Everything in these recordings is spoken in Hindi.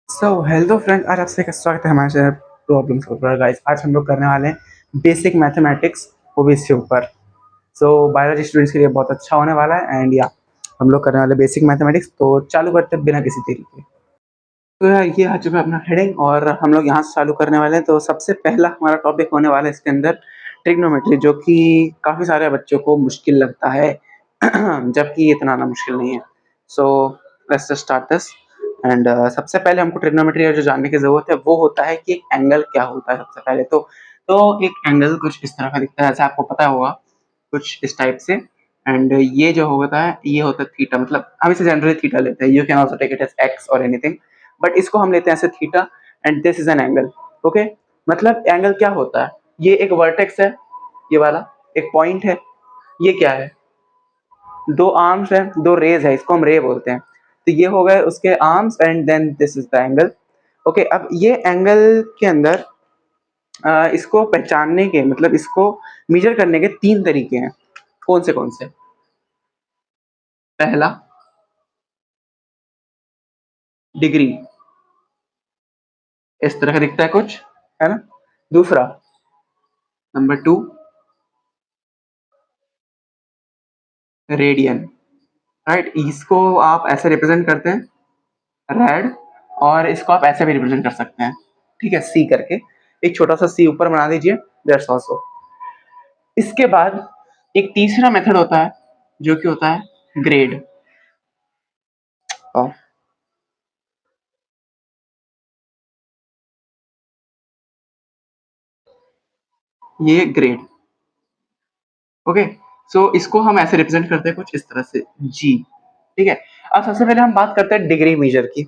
सो हेलो फ्रेंड, आज आपसे का स्वागत है हमारे चैनल प्रॉब्लम सॉल्वर। गाइस, आज हम लोग करने वाले हैं बेसिक मैथमेटिक्स, वो भी इसके ऊपर। सो बायोलॉजी स्टूडेंट्स के लिए बहुत अच्छा होने वाला है। एंड या हम लोग करने वाले बेसिक मैथमेटिक्स, तो चालू करते हैं बिना किसी देरी के। तो यार, ये आ चुका है अपना हेडिंग और हम लोग यहाँ से चालू करने वाले हैं। तो सबसे पहला हमारा टॉपिक होने वाला है इसके अंदर ट्रिग्नोमेट्री, जो कि काफ़ी सारे बच्चों को मुश्किल लगता है जबकि ये इतना ना मुश्किल नहीं है। So let's just start this. And सबसे पहले हमको ट्रिग्नोमेट्री जो जानने की ज़रूरत है वो होता है कि एक एंगल क्या होता है। सबसे पहले तो एक एंगल कुछ इस तरह का दिखता है, जैसे आपको पता होगा, कुछ इस टाइप से। एंड ये जो होता है ये होता है थीटा, मतलब हम इसे जनरली थीटा लेते हैं। You can also take it as x और एनीथिंग, बट इसको हम लेते हैं ऐसे theta. And this is an angle. Okay, मतलब एंगल क्या होता है? ये एक वर्टेक्स है, ये वाला एक पॉइंट है। ये क्या है? दो आर्म्स है, दो रेज है, इसको हम रे बोलते हैं। तो ये हो गए उसके arms and then this is the angle. Okay, अब ये एंगल के अंदर इसको पहचानने के, मतलब इसको मेजर करने के तीन तरीके हैं। कौन से कौन से? पहला, डिग्री, इस तरह का दिखता है कुछ, है ना। दूसरा, नंबर टू, रेडियन। राइट, इसको आप ऐसे रिप्रेजेंट करते हैं, रेड। और इसको आप ऐसे भी रिप्रेजेंट कर सकते हैं, ठीक है, सी करके। एक छोटा सा सी ऊपर बना दीजिए, दैट्स आल्सो। इसके बाद एक तीसरा मेथड होता है जो कि होता है ग्रेड। ये ग्रेड। ओके, सो इसको हम ऐसे रिप्रेजेंट करते हैं कुछ इस तरह से, जी। ठीक है, अब सबसे पहले हम बात करते हैं डिग्री मेजर की।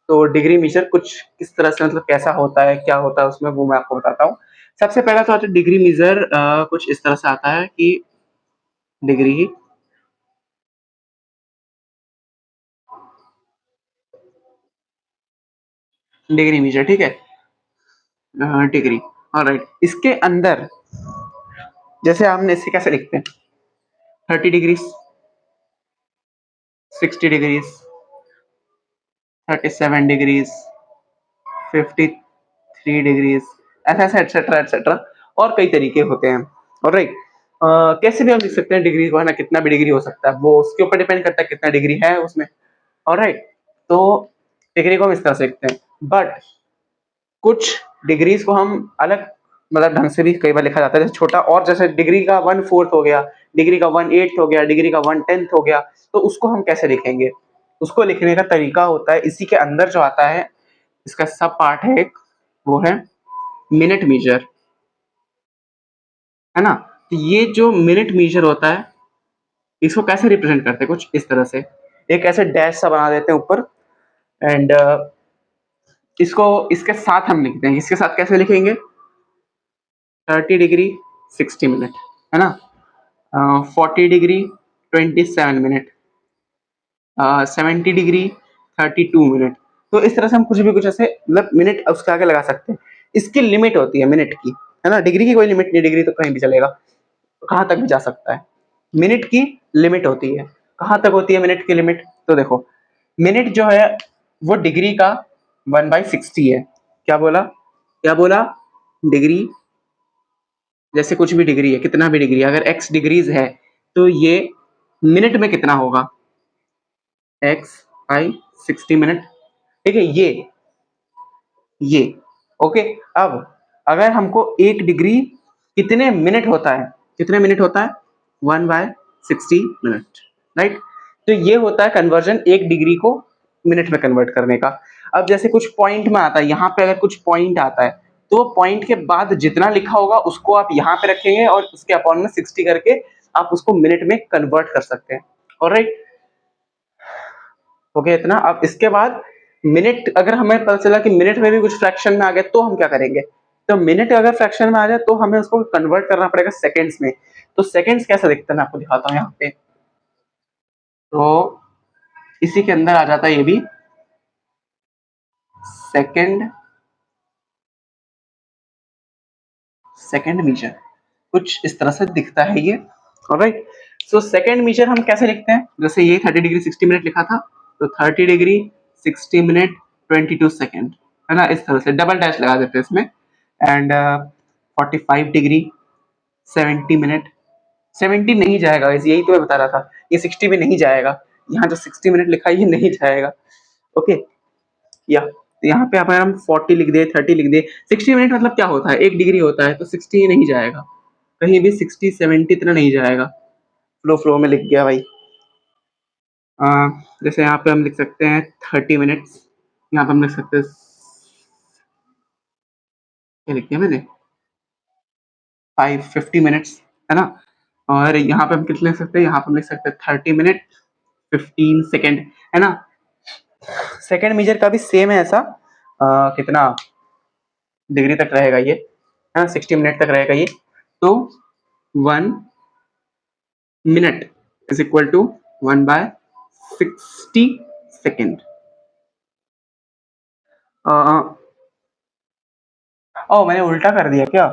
तो डिग्री मेजर कुछ इस तरह से, मतलब कैसा होता है, क्या होता है उसमें, वो मैं आपको बताता हूँ। सबसे पहला तो आता है डिग्री मेजर, कुछ इस तरह से आता है कि डिग्री डिग्री मेजर, ठीक है। Degree, alright. इसके अंदर जैसे हमने इसे कैसे लिखते हैं, 30 डिग्रीज, 60 डिग्रीज, 37 डिग्रीज, 53 डिग्रीज, ऐसा ऐसा एटसेट्रा एटसेट्रा, और कई तरीके होते हैं। ऑलराइट, कैसे भी हम लिख सकते हैं डिग्री को, है ना। कितना भी डिग्री हो सकता है, वो उसके ऊपर डिपेंड करता है कितना डिग्री है उसमें। ऑलराइट, तो डिग्री को हम इस तरह से लिखते हैं। बट कुछ डिग्रीज को हम अलग, मतलब ढंग से भी कई बार लिखा जाता है, जैसे छोटा, और जैसे डिग्री का 1/4 हो गया, डिग्री का 1/8 हो गया, डिग्री का 1/10 हो गया। तो उसको हम कैसे लिखेंगे? उसको लिखने का तरीका होता है, इसी के अंदर जो आता है, इसका सब पार्ट है एक, वो है मिनट मीजर, है ना। तो ये जो मिनट मीजर होता है, इसको कैसे रिप्रेजेंट करते हैं? कुछ इस तरह से, एक ऐसे डैश सा बना देते हैं ऊपर। एंड इसको इसके साथ हम लिखते हैं, इसके साथ कैसे लिखेंगे? 30 डिग्री 60 मिनट, है ना। 40 डिग्री 27 मिनट, 70 डिग्री 32 मिनट। तो इस तरह से हम कुछ भी कुछ ऐसे, मतलब मिनट उसके आगे लगा सकते हैं। इसकी लिमिट होती है मिनट की, है ना। डिग्री की कोई लिमिट नहीं, डिग्री तो कहीं भी चलेगा, कहाँ तक भी जा सकता है। मिनट की लिमिट होती है, कहाँ तक होती है मिनट की लिमिट? तो देखो, मिनट जो है वो डिग्री का 1/60 है। क्या बोला? क्या बोला? डिग्री, जैसे कुछ भी डिग्री है, कितना भी डिग्री, अगर x डिग्रीज है तो ये मिनट में कितना होगा? x/60 मिनट, ठीक है। ये ओके। अब अगर हमको एक डिग्री कितने मिनट होता है, कितने मिनट होता है? 1/60 मिनट, राइट। तो ये होता है कन्वर्जन, एक डिग्री को मिनट में कन्वर्ट करने का। अब जैसे कुछ पॉइंट में आता है, यहाँ पे अगर कुछ पॉइंट आता है, तो पॉइंट के बाद जितना लिखा होगा उसको आप यहाँ पे रखेंगे और उसके अपॉन में 60 करके आप उसको मिनट में कन्वर्ट कर सकते हैं। ऑलराइट, हो गया इतना। अब इसके बाद मिनट, अगर हमें पता चला कि मिनट में भी कुछ फ्रैक्शन में आ गया, तो हम क्या करेंगे? तो मिनट अगर फ्रैक्शन में आ जाए तो हमें उसको कन्वर्ट करना पड़ेगा सेकंड्स में। तो सेकंड्स कैसे दिखता है मैं आपको दिखाता हूँ यहाँ पे। तो इसी के अंदर आ जाता है ये भी, सेकंड, सेकंड मीजर, कुछ इस तरह से दिखता है ये। ऑलराइट, सो सेकंड मीजर हम कैसे लिखते हैं? जैसे ये 30 डिग्री 60 मिनट लिखा था, तो 30 डिग्री 60 मिनट 22 सेकेंड, है ना, इस तरह से डबल डैश लगा देते हैं इसमें। एंड 45 डिग्री 70 मिनट, 70 नहीं जाएगा, यही तो मैं बता रहा था, ये 60 में नहीं जाएगा, यहाँ जो 60 मिनट लिखा है ये नहीं जाएगा। ओके, या तो यहाँ पे अगर हम 40 लिख दे, 30 लिख दे, 60 मिनट मतलब क्या होता है, 1 डिग्री होता है, तो 60 नहीं जाएगा, कहीं भी 60 70 इतना नहीं जाएगा। फ्लो में लिख गया भाई। जैसे यहाँ पे हम लिख सकते हैं 30 मिनट्स, यहाँ पे हम लिख सकते हैं, क्या लिख दिया मैंने, 50 मिनट्स, है ना। और यहाँ पे हम कितने लिख सकते हैं, यहाँ पे हम लिख सकते हैं 30 मिनट 15 सेकेंड, है ना। सेकेंड मेजर का भी सेम है ऐसा, कितना डिग्री तक रहेगा ये, है ना, 60 मिनट तक रहेगा ये। तो 1 minute is equal to 1/60 second. ओ मैंने उल्टा कर दिया क्या?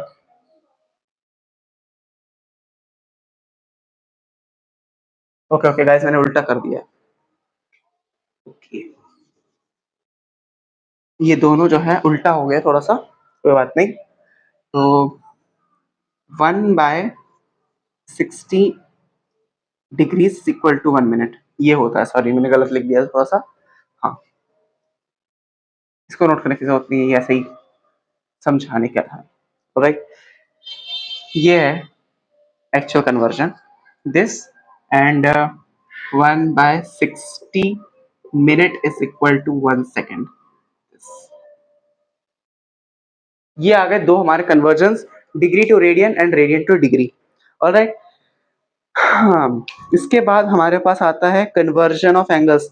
ओके ओके गाइस, मैंने उल्टा कर दिया। ओके, ये दोनों जो है उल्टा हो गया थोड़ा सा, कोई बात नहीं। तो 1/60 डिग्री इक्वल टू 1 मिनट, ये होता है। सॉरी मैंने गलत लिख दिया थोड़ा सा, हाँ, इसको नोट करने की जरूरत नहीं है, ऐसे ही समझाने क्या था। राइट, ये है actual conversion, this, and 1/60 minute is equal to 1 second. ये आ गए दो हमारे conversion, degree to radian and radian to degree. Alright, हाँ, इसके बाद हमारे पास आता है कन्वर्जन ऑफ एंगल्स।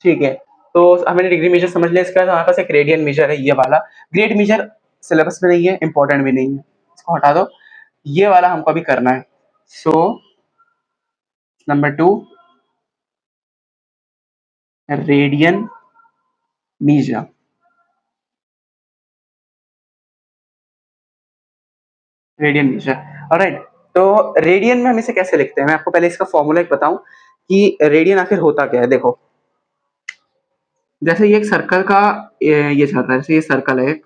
ठीक है, तो हमने डिग्री मेजर समझ लिया, इसके बाद हमारे पास एक रेडियन मेजर है, ये वाला। ग्रेड मेजर सिलेबस में नहीं है, इंपॉर्टेंट भी नहीं है, इसको हटा दो, ये वाला हमको अभी करना है। So number 2, radian major. Radian major, alright. तो रेडियन में हम इसे कैसे लिखते हैं, मैं आपको पहले इसका फॉर्मूला एक बताऊं कि रेडियन आखिर होता क्या है। देखो, जैसे ये एक सर्कल का ये चल रहा है, जैसे ये सर्कल है एक,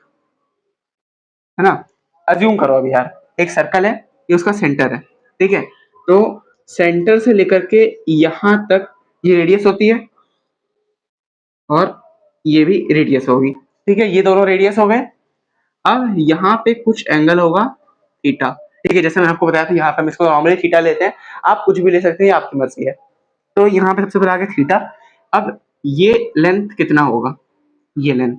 है ना, अज्यूम करो अभी यार, एक सर्कल है, ये उसका सेंटर है, ठीक है। तो सेंटर से लेकर के यहाँ तक ये रेडियस होती है, और ये भी रेडियस होगी, ठीक है, ये दोनों रेडियस हो गए। अब यहाँ पे कुछ एंगल होगा थीटा, ठीक है, जैसे मैंने आपको बताया था, यहाँ पे हम इसको नॉर्मली थीटा लेते हैं, आप कुछ भी ले सकते हैं, ये आपकी मर्जी है। तो यहाँ पे सबसे पहले आ गया थीटा। अब ये लेंथ कितना होगा, ये लेंथ,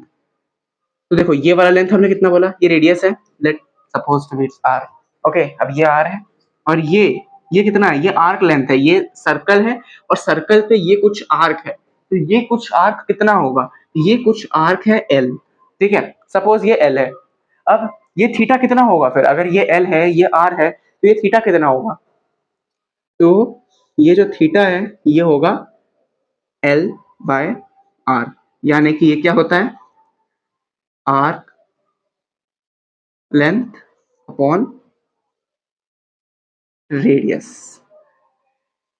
तो देखो ये वाला लेंथ हमने कितना बोला, ये रेडियस है, let suppose to be its R. Okay, अब ये आर है, और ये कितना है, ये आर्क लेंथ है, ये सर्कल है, और सर्कल पे ये कुछ आर्क है, तो ये कुछ आर्क कितना होगा, ये कुछ आर्क है एल, ठीक है, सपोज ये एल है। अब ये थीटा कितना होगा फिर, अगर ये एल है ये आर है, तो ये थीटा कितना होगा, तो ये जो थीटा है ये होगा एल बाय आर, यानी कि ये क्या होता है, arc length upon radius.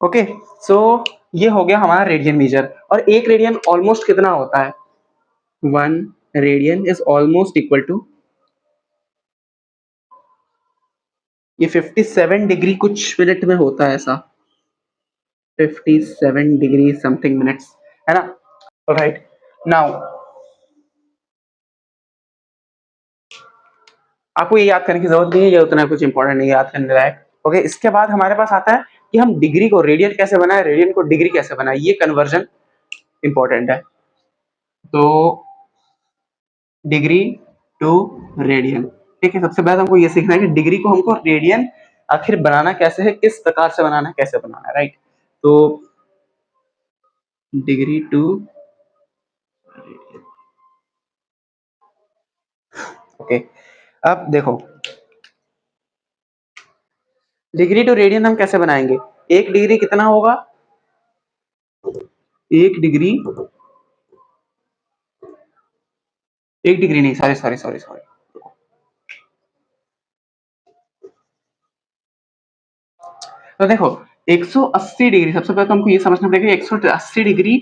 Okay, so ये हो गया हमारा रेडियन मेजर। और एक रेडियन ऑलमोस्ट कितना होता है, 1 radian is almost equal to, ये 57 डिग्री कुछ मिनट में होता है ऐसा, 57 डिग्री समथिंग मिनट्स, है ना। राइट, नाउ आपको ये याद करने की जरूरत नहीं है, ये उतना कुछ इंपॉर्टेंट नहीं है याद करने लायक। ओके, इसके बाद हमारे पास आता है कि हम डिग्री को रेडियन कैसे बनाए, रेडियन को डिग्री कैसे बनाए, ये कन्वर्जन इंपॉर्टेंट है। तो डिग्री टू रेडियन, ठीक है, सबसे पहले हमको ये सीखना है कि डिग्री को हमको रेडियन आखिर बनाना कैसे है, किस प्रकार से बनाना है, कैसे बनाना है, राइट। तो डिग्री टू, ओके, अब देखो डिग्री टू रेडियन हम कैसे बनाएंगे, एक डिग्री कितना होगा, एक डिग्री, एक डिग्री नहीं, सॉरी सॉरी सॉरी सॉरी, तो देखो 180 डिग्री, सबसे पहले तो हमको ये समझना पड़ेगा 180 डिग्री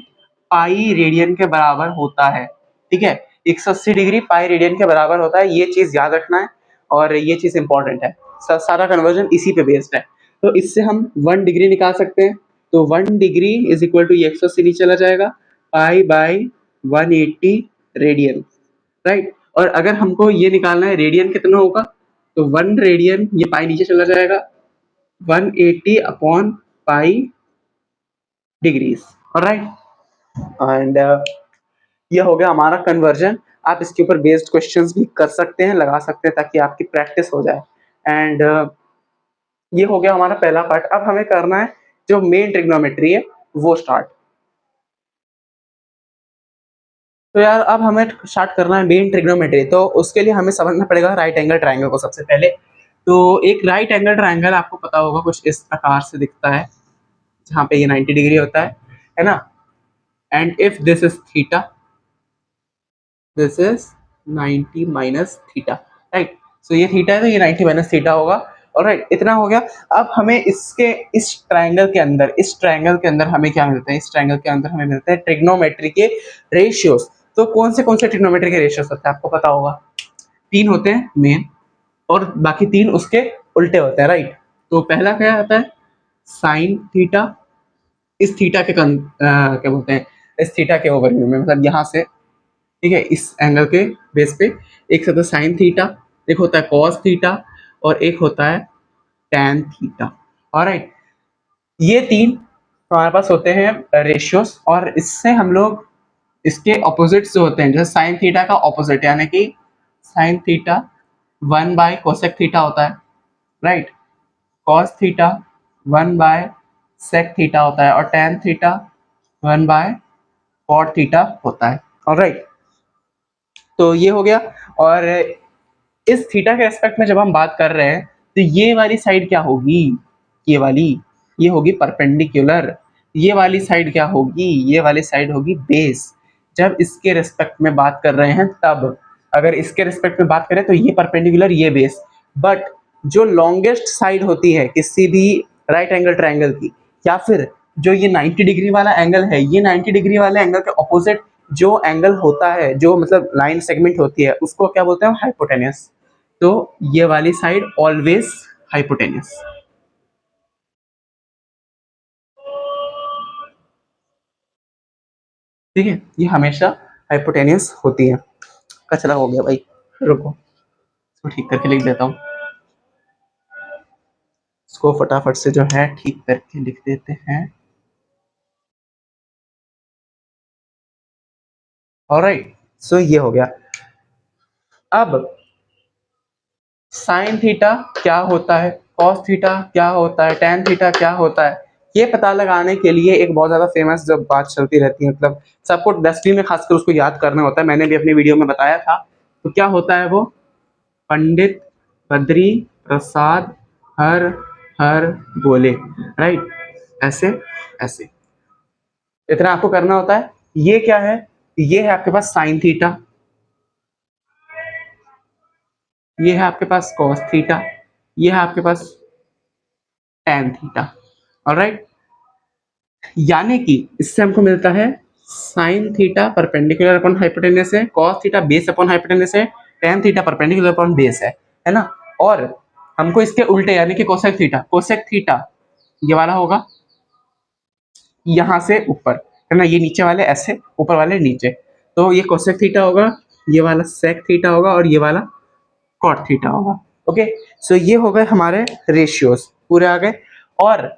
पाई रेडियन के बराबर होता है, ठीक है। 180 डिग्री पाई रेडियन के बराबर होता है, ये चीज याद रखना है और ये चीज इंपॉर्टेंट है। सारा कन्वर्जन इसी पे बेस्ड है। तो इससे हम 1 डिग्री निकाल सकते हैं। तो 1 डिग्री इज इक्वल टू ये 180 नीचे चला जाएगा, पाई बाई 180 रेडियन, राइट। और अगर हमको ये निकालना है रेडियन कितना होगा, तो 1 रेडियन, ये पाई नीचे चला जाएगा, 180 upon pi degrees, right. And ये हो गया हमारा कन्वर्जन। आप इसके ऊपर बेस्ड क्वेश्चंस भी कर सकते हैं, लगा सकते हैं, ताकि आपकी प्रैक्टिस हो जाए। एंड ये हो गया हमारा पहला पार्ट। अब हमें करना है जो मेन ट्रिग्नोमेट्री है वो स्टार्ट। तो यार अब हमें स्टार्ट करना है मेन ट्रिग्नोमेट्री, तो उसके लिए हमें समझना पड़ेगा राइट एंगल ट्रायंगल को सबसे पहले। तो एक राइट एंगल ट्रायंगल आपको पता होगा कुछ इस प्रकार से दिखता है, जहाँ पे ये 90 डिग्री होता है ना। And if this is theta, this is 90 minus theta, right. So ये थीटा है तो ये 90 माइनस थीटा होगा, ऑलराइट। इतना हो गया। अब हमें इसके इस ट्रायंगल के अंदर हमें क्या मिलता है, इस ट्रायंगल के अंदर हमें मिलता है ट्रिग्नोमेट्री के रेशियोज। तो कौन से ट्रिग्नोमेट्री के रेशियोज होते हैं आपको पता होगा, 3 होते हैं मेन, और बाकी 3 उसके उल्टे होते हैं, राइट। तो पहला क्या आता है, साइन थीटा। इस थीटा के क्या बोलते हैं, इस थीटा के ओवरव्यू में, मतलब यहाँ से, ठीक है, इस एंगल के बेस पे एक होता है साइन थीटा, एक होता है कॉस थीटा, और एक होता है टैन थीटा, ऑलराइट। ये 3 हमारे पास होते हैं रेशियोस, और इससे हम लोग इसके ऑपोजिट्स जो होते हैं, जैसे साइन थीटा का ऑपोजिट, यानी कि sine theta 1 by cosec theta होता है, right. Cos theta 1 by sec theta होता है, और tan theta 1 by cot theta होता है, ऑलराइट। तो ये हो गया। और इस थीटा के एस्पेक्ट में जब हम बात कर रहे हैं, तो ये वाली साइड क्या होगी, ये वाली, ये होगी परपेंडिकुलर। ये वाली साइड क्या होगी, ये वाली साइड होगी बेस। जब इसके रिस्पेक्ट में बात कर रहे हैं तब, अगर इसके रिस्पेक्ट में बात करें तो ये परपेंडिकुलर, ये बेस। बट जो लॉन्गेस्ट साइड होती है किसी भी राइट एंगल ट्रायंगल की, या फिर जो ये 90 डिग्री वाला एंगल है, ये 90 डिग्री वाले एंगल के ऑपोजिट जो एंगल होता है, जो मतलब लाइन सेगमेंट होती है, उसको क्या बोलते हैं, हाइपोटेन्यूस। तो ये वाली साइड ऑलवेज हाइपोटेन्यूस, ठीक है, ये हमेशा हाइपोटेन्यूस होती है। कचरा हो गया भाई, रुको इसको ठीक करके लिख देता हूँ। इसको फटाफट से जो है ठीक करके लिख देते हैं, ऑलराइट। सो ये हो गया। अब साइन थीटा क्या होता है, कॉस थीटा क्या होता है, टैन थीटा क्या होता है, ये पता लगाने के लिए एक बहुत ज्यादा फेमस जब बात चलती रहती है, मतलब सबको 10वीं में खासकर उसको याद करना होता है, मैंने भी अपनी वीडियो में बताया था। तो क्या होता है वो, पंडित बद्री प्रसाद हर हर बोले, राइट। ऐसे ऐसे इतना आपको करना होता है। ये क्या है, ये है आपके पास साइन थीटा, ये है आपके पास कॉस थीटा, ये है आपके पास टैन थीटा, ऑलराइट। यानी कि इससे हमको मिलता है sine theta perpendicular upon hypotenuse है, cos theta base upon hypotenuse है, tan theta perpendicular upon base है ना। और हमको इसके उल्टे यानी कि कोसेक थीटा ये वाला होगा यहाँ से ऊपर, है ना, ये नीचे वाले ऐसे, ऊपर वाले नीचे। तो ये कोसेक थीटा होगा, ये वाला सेक थीटा होगा, और ये वाला कॉट थीटा होगा। ओके, सो ये हो गए हमारे रेशियोज पूरे आ गए। और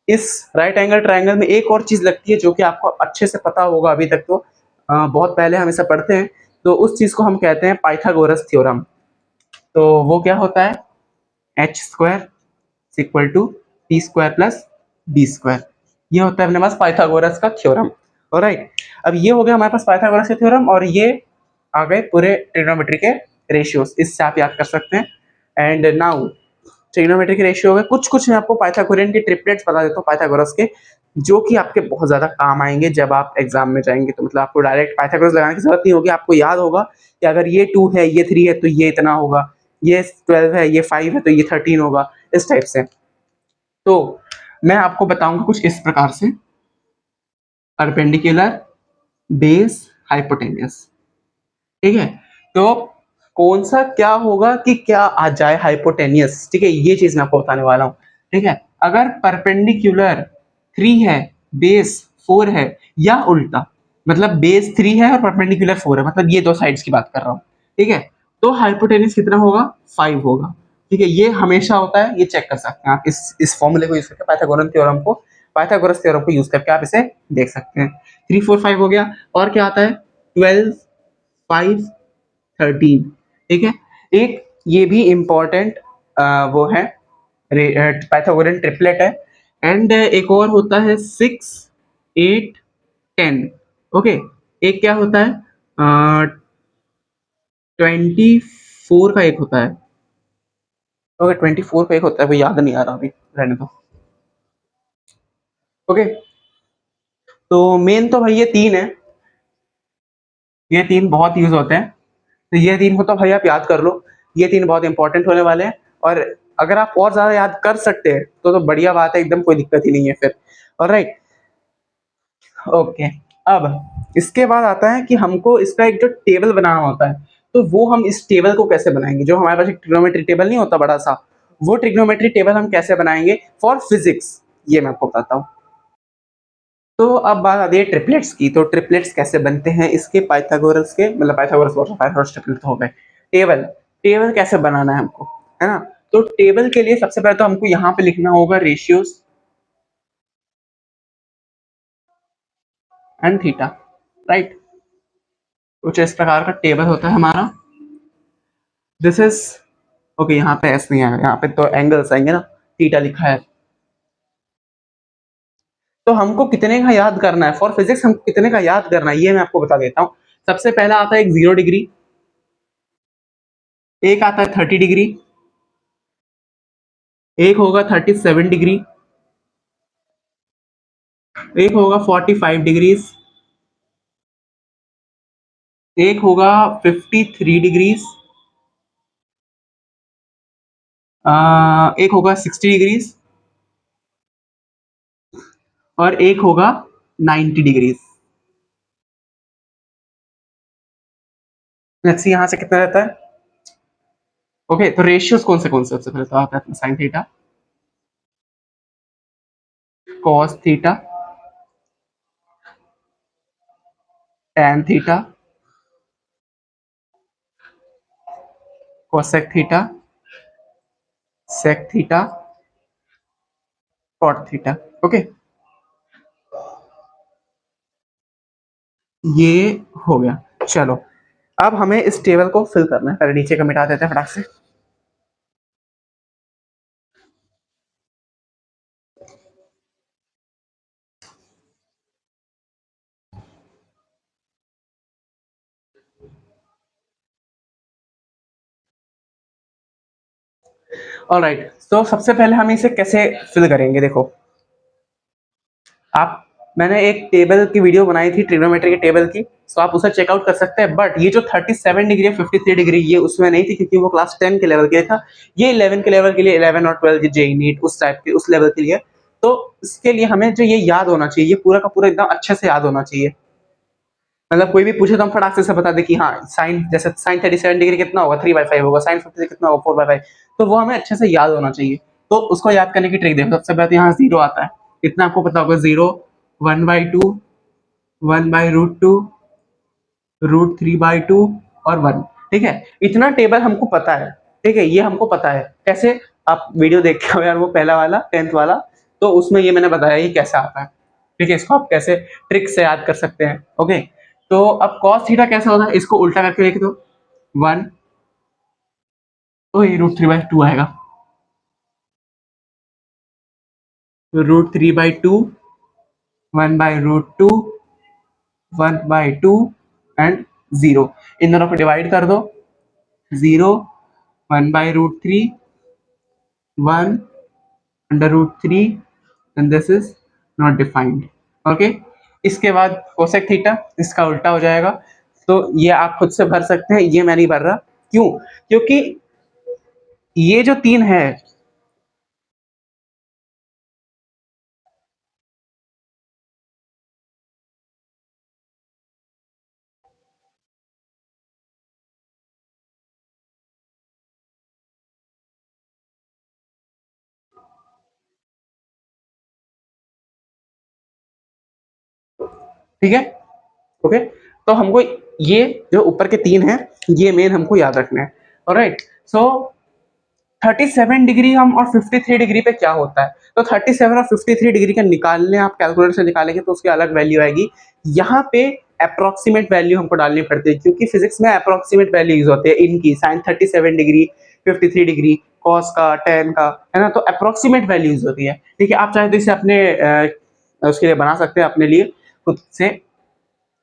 इस राइट एंगल ट्रायंगल में एक और चीज लगती है जो कि आपको अच्छे से पता होगा, अभी तक तो बहुत पहले हम इसे पढ़ते हैं। तो उस चीज को हम कहते हैं पाइथागोरस थ्योरम। तो वो क्या होता है, H square equal to T square plus B square, ये होता है अपने पास पाइथागोरस का थ्योरम, ऑलराइट। अब ये हो गया हमारे पास पाइथागोरस का थ्योरम, और ये आ गए पूरे ट्रिग्नोमेट्री के रेशियोज, इससे आप याद कर सकते हैं। एंड नाउ ट्रिग्नोमेट्री के रेशियो हो गए, कुछ कुछ मैं आपको पाइथागोरियन के ट्रिपलेट्स बता देता हूँ पाइथागोरस के, जो कि आपके बहुत ज्यादा काम आएंगे जब आप एग्जाम में जाएंगे। तो मतलब आपको डायरेक्ट पाइथागोरस लगाने की जरूरत नहीं होगी, आपको याद होगा कि अगर ये 2 है, ये 3 है, तो ये इतना होगा, ये 12 है, ये 5 है, तो ये 13 होगा, इस टाइप से। तो मैं आपको बताऊंगा कुछ इस प्रकार से, परपेंडिकुलर बेस हाइपोटेन्यूस। ठीक है, तो कौन सा क्या होगा कि क्या आ जाए हाइपोटेनियस। ठीक है, ये चीज मैं आपको बताने वाला हूँ। ठीक है, अगर परपेंडिकुलर 3 है, बेस 4 है, या उल्टा, मतलब बेस 3 है और परपेंडिकुलर 4 है, मतलब ये दो साइड्स की बात कर रहा हूँ। ठीक है, तो हाइपोटेनियस कितना होगा, 5 होगा। ठीक है, ये हमेशा होता है, ये चेक कर सकते हैं आप इस फॉर्मूले को यूज करके, पाइथागोरस थ्योरम को यूज करके आप इसे देख सकते हैं। 3 4 5 हो गया, और क्या आता है, 12 5 13। ठीक है, एक ये भी इंपॉर्टेंट वो है, पाइथागोरन ट्रिपलेट है। एंड एक और होता है 6 8 10। ओके, एक क्या होता है, 24 का एक होता है। ओके, 24 का एक होता है, वो याद नहीं आ रहा अभी, रहने दो। ओके, तो मेन तो भाई ये तीन है, ये तीन बहुत यूज होते हैं। तो ये तीन को तो भाई आप याद कर लो, ये तीन बहुत इंपॉर्टेंट होने वाले हैं। और अगर आप और ज्यादा याद कर सकते हैं तो बढ़िया बात है, एकदम कोई दिक्कत ही नहीं है फिर। Alright, okay. अब इसके बाद आता है कि हमको इसका एक जो टेबल बनाना होता है, तो वो हम इस टेबल को कैसे बनाएंगे। जो हमारे पास एक ट्रिग्नोमेट्री टेबल नहीं होता बड़ा सा, वो ट्रिग्नोमेट्री टेबल हम कैसे बनाएंगे फॉर फिजिक्स, ये मैं आपको बताता हूँ। तो अब बात आती है ट्रिपलेट्स की। तो ट्रिपलेट्स कैसे बनते हैं इसके, पाइथागोरस के, मतलब पाइथागोरस ट्रिपलेट तो हो गए। टेबल, टेबल कैसे बनाना है हमको, है ना। तो टेबल के लिए सबसे पहले तो हमको यहाँ पे लिखना होगा रेशियोज एंड थीटा, राइट। कुछ इस प्रकार का टेबल होता है हमारा। दिस इज ओके, यहाँ पे एस नहीं आएगा, यहाँ पे तो एंगल्स आएंगे ना, थीटा लिखा है। तो हमको कितने का याद करना है फॉर फिजिक्स, हमको कितने का याद करना है ये मैं आपको बता देता हूँ। सबसे पहला आता है एक 0 डिग्री, एक आता है 30 डिग्री, एक होगा 37 डिग्री, एक होगा 45 डिग्रीज, एक होगा 53 डिग्रीज, एक होगा 60 डिग्रीज, और एक होगा 90 डिग्रीज। लेट्स सी यहाँ से कितना रहता है। ओके, तो रेशियोज कौन से सबसे पहले तो आता है sine theta, cos theta, tan theta, cosec theta, sec theta, cot theta. Okay, ये हो गया। चलो, अब हमें इस टेबल को फिल करना है, पहले नीचे का मिटा देते हैं फटाक से। ऑलराइट, तो सबसे पहले हम इसे कैसे फिल करेंगे, देखो आप, मैंने एक टेबल की वीडियो बनाई थी ट्रिग्नोमेट्री के टेबल की, तो आप उसे चेकआउट कर सकते हैं। बट ये जो 37 डिग्री 53 डिग्री, ये उसमें नहीं थी क्योंकि वो क्लास 10 के लेवल के लिए था। ये 11 के लेवल के लिए, 11 और 12 जेई नीट उस टाइप के, उस लेवल के लिए। तो इसके लिए हमें जो ये याद होना चाहिए, ये पूरा का पूरा एकदम अच्छे से याद होना चाहिए। मतलब कोई भी पूछे तो हम फटाक से बता दे कि हाँ साइन, जैसे साइन 37 डिग्री कितना होगा, 3/5 होगा, साइन 50 कितना होगा, 4/5। तो वो हमें अच्छे से याद होना चाहिए। तो उसको याद करने की ट्रिक देखो, सबसे पहले यहाँ जीरो आता है, इतना आपको पता होगा, जीरो, 1/2, 1/√2, √3/2, और 1। ठीक है, इतना टेबल हमको पता है। ठीक है, ये हमको पता है कैसे, आप वीडियो देख के आओ यार, वो पहला वाला 10th वाला, तो उसमें ये मैंने बताया ये कैसे आता है। ठीक है, इसको आप कैसे ट्रिक से याद कर सकते हैं। ओके, तो अब cos थीटा कैसे होता है, इसको उल्टा करके लिख दो, 1, तो ये √3/2 आएगा, √3/2, 1/√2, 1/2, एंड 0। इन दोनों को डिवाइड कर दो, 0, 1/√3, 1/√3, and this is not defined। Okay, इसके बाद कोसेक थीटा, इसका उल्टा हो जाएगा। तो ये आप खुद से भर सकते हैं, ये मैं नहीं भर रहा। क्यों, क्योंकि ये जो तीन है, ठीक है, ओके। तो हमको ये जो ऊपर के 3 हैं ये मेन हमको याद रखना है। ऑलराइट, सो 37 डिग्री हम और 53 डिग्री पे क्या होता है, तो 37 और 53 डिग्री का निकालने आप कैलकुलेटर से निकालेंगे तो उसकी अलग वैल्यू आएगी। यहाँ पे अप्रोक्सीमेट वैल्यू हमको डालनी पड़ती है क्योंकि फिजिक्स में अप्रोक्सीमेट वैल्यू यूज होती है इनकी, साइन 37 डिग्री, 53 डिग्री, कॉस का, टेन का, है ना, तो अप्रोक्सीमेट वैल्यू यूज होती है। ठीक है, आप चाहे तो इसे अपने उसके लिए बना सकते हैं अपने लिए खुद से,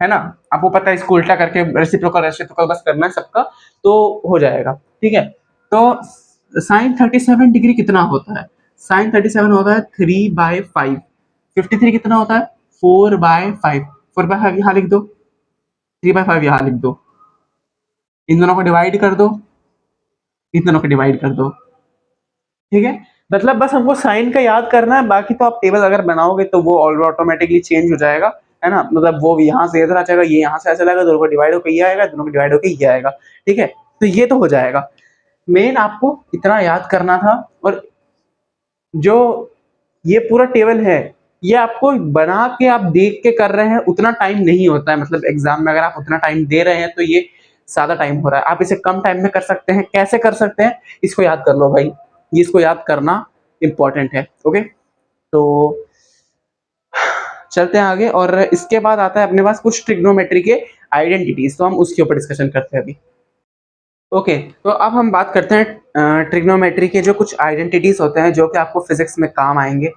है ना, आपको पता है इसको उल्टा करके रेसिप्रोकल रेसिप्रोकल बस करना है सबका तो हो जाएगा। ठीक है, तो साइन 37 डिग्री कितना होता है, साइन 37 होता है 3/5, 53 कितना होता है 4/5, 4/5 यहाँ लिख दो, 3/5 यहाँ लिख दो, इन दोनों को डिवाइड कर दो, इन दोनों को डिवाइड कर दो। ठीक है, मतलब बस हमको साइन का याद करना है, बाकी तो आप टेबल अगर बनाओगे तो वो ऑटोमेटिकली चेंज हो जाएगा, है ना, मतलब वो यहाँ से इधर आ जाएगा, ये यहाँ से ऐसा लगेगा, दोनों को डिवाइड होकर ये आएगा, दोनों को डिवाइड होकर ये आएगा। ठीक है, तो ये तो हो जाएगा, मेन आपको इतना याद करना था। और जो ये पूरा टेबल है ये आपको बना के आप देख के कर रहे हैं उतना टाइम नहीं होता है, मतलब एग्जाम में अगर आप उतना टाइम दे रहे हैं तो ये ज्यादा टाइम हो रहा है, आप इसे कम टाइम में कर सकते हैं। कैसे कर सकते हैं इसको याद कर लो भाई, ये इसको याद करना इंपॉर्टेंट है। ओके, तो चलते हैं आगे, और इसके बाद आता है अपने पास कुछ ट्रिग्नोमेट्री के आइडेंटिटीज, तो हम उसके ऊपर डिस्कशन करते हैं अभी। ओके, तो अब हम बात करते हैं ट्रिग्नोमेट्री के जो कुछ आइडेंटिटीज होते हैं जो कि आपको फिजिक्स में काम आएंगे,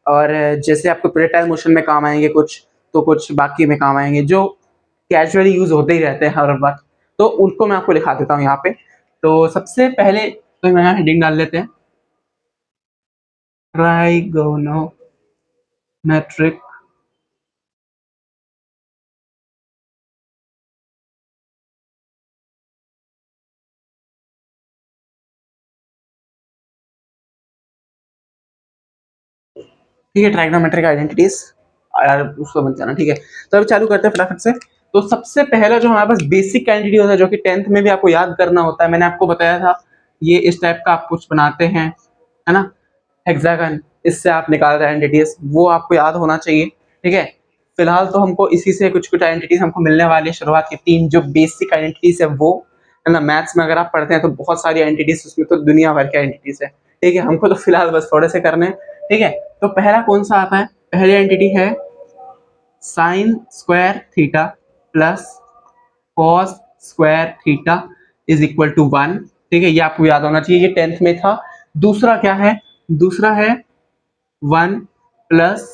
और जैसे आपको प्रोजेक्टाइल मोशन में काम आएंगे कुछ, तो कुछ बाकी में काम आएंगे जो कैजुअली यूज होते ही रहते हैं हर बार, तो उनको मैं आपको लिखा देता हूँ यहाँ पे। तो सबसे पहले तो मैं यहाँ हेडिंग डाल लेते हैं, ट्राइगोनोमेट्रिक ठीक है, ट्राइग्नोमेट्रिक आइडेंटिटीज यार उसको मत जाना। ठीक है, तो अभी चालू करते हैं फटाफट से। तो सबसे पहला जो हमारे पास बेसिक आइडेंटिटी होता है जो कि 10th में भी आपको याद करना होता है, मैंने आपको बताया था, ये इस टाइप का आप कुछ बनाते हैं, है ना, हेक्सागन, इससे आप निकालते हैं आइडेंटिटीज, वो आपको याद होना चाहिए। ठीक है, फिलहाल तो हमको इसी से कुछ कुछ आइडेंटिटीज हमको मिलने वाली है, शुरुआत की 3 जो बेसिक आइडेंटिटीज है वो, है ना, मैथ्स में अगर आप पढ़ते हैं तो बहुत सारी आइडेंटिटीज, उसमें तो दुनिया भर की आइडेंटिटीज है। ठीक है, हमको तो फिलहाल बस थोड़े से करने हैं। ठीक है, तो पहला कौन सा आता है, पहली आइडेंटिटी है sine square theta plus cos square theta is equal to 1। ठीक है, ये आपको याद होना चाहिए, ये 10th में था। दूसरा क्या है, दूसरा है 1 plus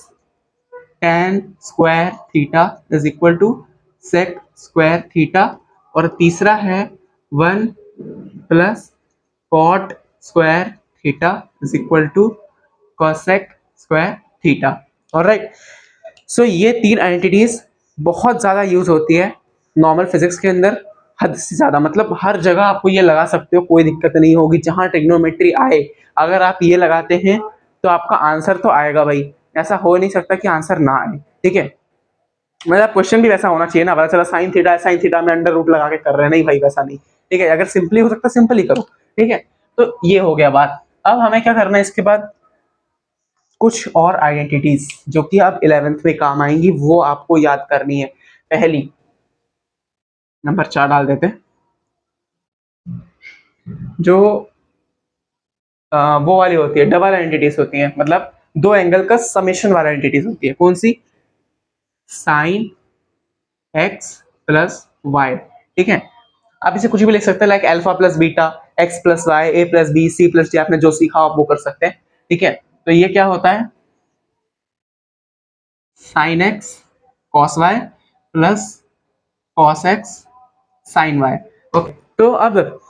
tan square theta is equal to sec square theta, और तीसरा है 1 plus cot square theta is equal to cosec square theta. Alright, so ये 3 आइडेंटिटीज बहुत ज्यादा यूज होती है नॉर्मल फिजिक्स के अंदर, हद से ज्यादा, मतलब हर जगह आपको ये लगा सकते हो, कोई दिक्कत नहीं होगी। जहां ट्रिग्नोमेट्री आए अगर आप ये लगाते हैं तो आपका आंसर तो आएगा भाई, ऐसा हो नहीं सकता कि आंसर ना आए। ठीक है, मतलब क्वेश्चन भी वैसा होना चाहिए ना, पता चला साइन थीटा है, साइन थीटा में अंडर रूट लगा के कर रहे हैं, नहीं भाई वैसा नहीं। ठीक है, अगर सिंपली हो सकता है सिंपल ही करो। ठीक है, तो ये हो गया बात। अब हमें क्या करना है इसके बाद, कुछ और आइडेंटिटीज जो कि अब 11th में काम आएंगी वो आपको याद करनी है। पहली नंबर 4 डाल देते हैं, जो वो वाली होती है, डबल आइडेंटिटीज होती है, मतलब दो एंगल का समेशन वाला आइडेंटिटीज होती है। कौन सी, साइन एक्स प्लस वाई। ठीक है, आप इसे कुछ भी लिख सकते हैं, like alpha plus beta, X plus Y, A plus B, C plus D, आपने जो सीखा आप वो कर सकते हैं। ठीक है, तो ये क्या होता है, sine x cos y plus cos x sine y. Okay, तो अब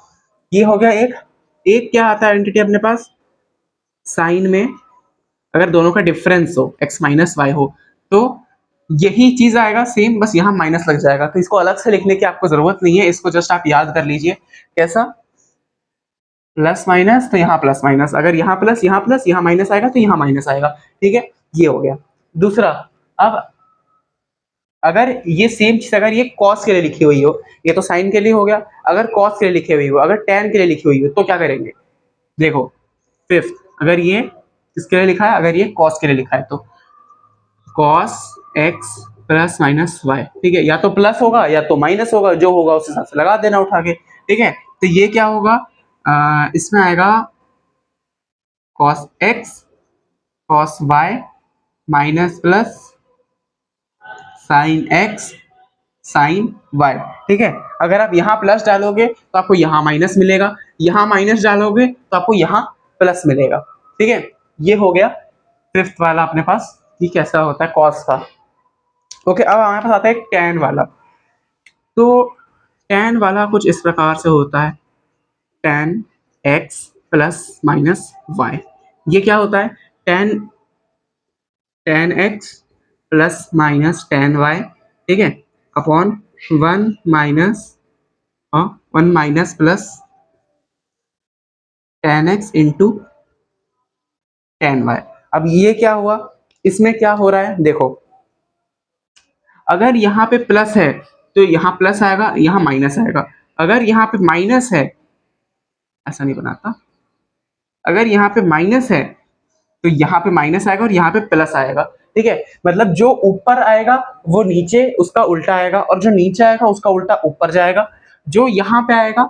ये हो गया एक। एक क्या आता है आइडेंटिटी अपने पास, साइन में अगर दोनों का डिफरेंस हो, एक्स माइनस वाई हो, तो यही चीज आएगा सेम, बस यहाँ माइनस लग जाएगा, तो इसको अलग से लिखने की आपको जरूरत नहीं है, इसको जस्ट आप याद कर लीजिए। कैसा, प्लस माइनस तो यहाँ प्लस माइनस, अगर यहाँ प्लस यहाँ माइनस आएगा तो यहाँ माइनस आएगा। ठीक है, ये हो गया। दूसरा, अब अगर ये सेम चीज अगर ये कॉस के लिए लिखी हुई हो, ये तो साइन के लिए हो गया, अगर कॉस के लिए लिखी हुई हो, अगर टेन के लिए लिखी हुई हो, तो क्या करेंगे, देखो फिफ्थ, अगर ये किसके लिए लिखा है, अगर ये कॉस के लिए लिखा है तो cos x plus minus y, ठीक है, या तो प्लस होगा या तो माइनस होगा, जो होगा उस हिसाब से लगा देना उठा के, ठीक है। तो ये क्या होगा, इसमें आएगा cos x cos y minus plus sine x sine y, ठीक है। अगर आप यहाँ प्लस डालोगे तो आपको यहाँ माइनस मिलेगा, यहाँ माइनस डालोगे तो आपको यहाँ प्लस मिलेगा, ठीक है। ये हो गया फिफ्थ वाला अपने पास कि कैसा होता है कॉस का। ओके, अब हमारे पास आता है टैन वाला। तो टैन वाला कुछ इस प्रकार से होता है, tan x plus minus y. ये क्या होता है, tan tan x plus minus tan y, ठीक है, upon one minus one minus plus tan x into tan y. अब ये क्या हुआ, इसमें क्या हो रहा है देखो, अगर यहाँ पे प्लस है तो यहाँ प्लस आएगा, यहाँ माइनस आएगा। अगर यहाँ पे माइनस है, ऐसा नहीं बनाता, अगर यहाँ पे माइनस है तो यहाँ पे माइनस आएगा और यहाँ पे प्लस आएगा, ठीक है। मतलब जो ऊपर आएगा वो नीचे उसका उल्टा आएगा, और जो नीचे आएगा उसका उल्टा ऊपर जाएगा। जो यहाँ पे आएगा,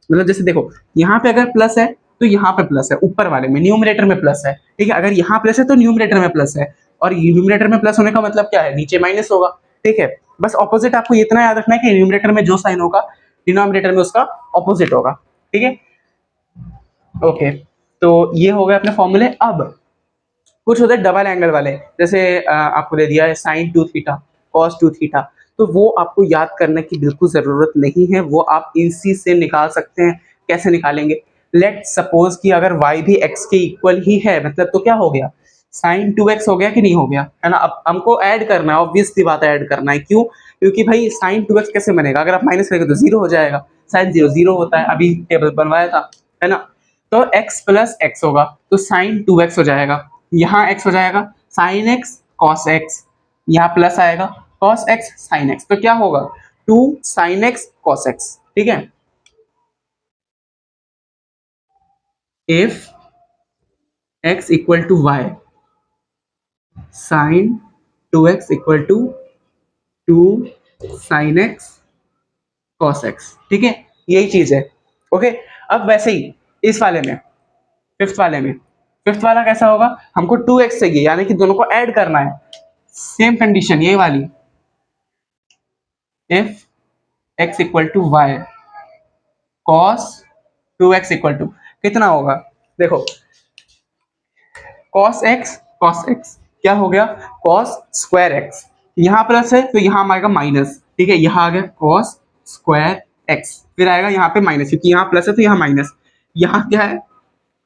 मतलब जैसे देखो, यहाँ पे अगर प्लस है तो यहाँ पे प्लस है, ऊपर वाले में न्यूमरेटर में प्लस है, ठीक है। अगर यहाँ प्लस है तो न्यूमरेटर में प्लस है, और न्यूमरेटर में प्लस होने का मतलब क्या है, नीचे माइनस होगा, ठीक है। बस ऑपोजिट आपको इतना याद रखना है कि न्यूमरेटर में जो साइन होगा डिनोमिनेटर में उसका ऑपोजिट होगा, ठीक है। ओके, तो ये हो गए अपने फॉर्मूले। अब कुछ होते हैं डबल एंगल वाले, जैसे आपको दे दिया है sign to theta cos two theta, तो वो आपको याद करने की बिल्कुल ज़रूरत नहीं है, वो आप इसी से निकाल सकते हैं। कैसे निकालेंगे, लेट सपोज कि अगर y भी x के इक्वल ही है, मतलब तो क्या हो गया, साइन 2x हो गया कि नहीं हो गया, है ना। अब हमको ऐड करना है, ऑब्वियस सी बात है ऐड करना है, क्यों, क्योंकि भाई साइन 2x कैसे बनेगा, अगर आप माइनस करेंगे तो जीरो हो जाएगा, साइन जीरो जीरो होता है, अभी टेबल बनवाया था, है ना। तो x प्लस एक्स होगा तो साइन 2x हो जाएगा, यहाँ x हो जाएगा साइन x कॉस x, यहाँ प्लस आएगा कॉस x साइन x, तो क्या होगा 2 साइन x कॉस x, ठीक है। If x equal to y sine 2x equal to 2 sine x cos x, ठीक है, यही चीज है। ओके, अब वैसे ही इस वाले में, फिफ्थ वाले में, फिफ्थ वाला कैसा होगा, हमको 2x चाहिए, यानी कि दोनों को ऐड करना है, सेम कंडीशन ये वाली, if x equal to y cos 2x equal to कितना होगा, देखो कॉस एक्स क्या हो गया, कॉस स्क्वायर एक्स, यहाँ प्लस है तो यहाँ आएगा माइनस, ठीक है, यहाँ आ गया कॉस स्क्वायर एक्स, फिर आएगा यहाँ पे माइनस, क्योंकि यहाँ प्लस है तो यहाँ माइनस, यहाँ क्या है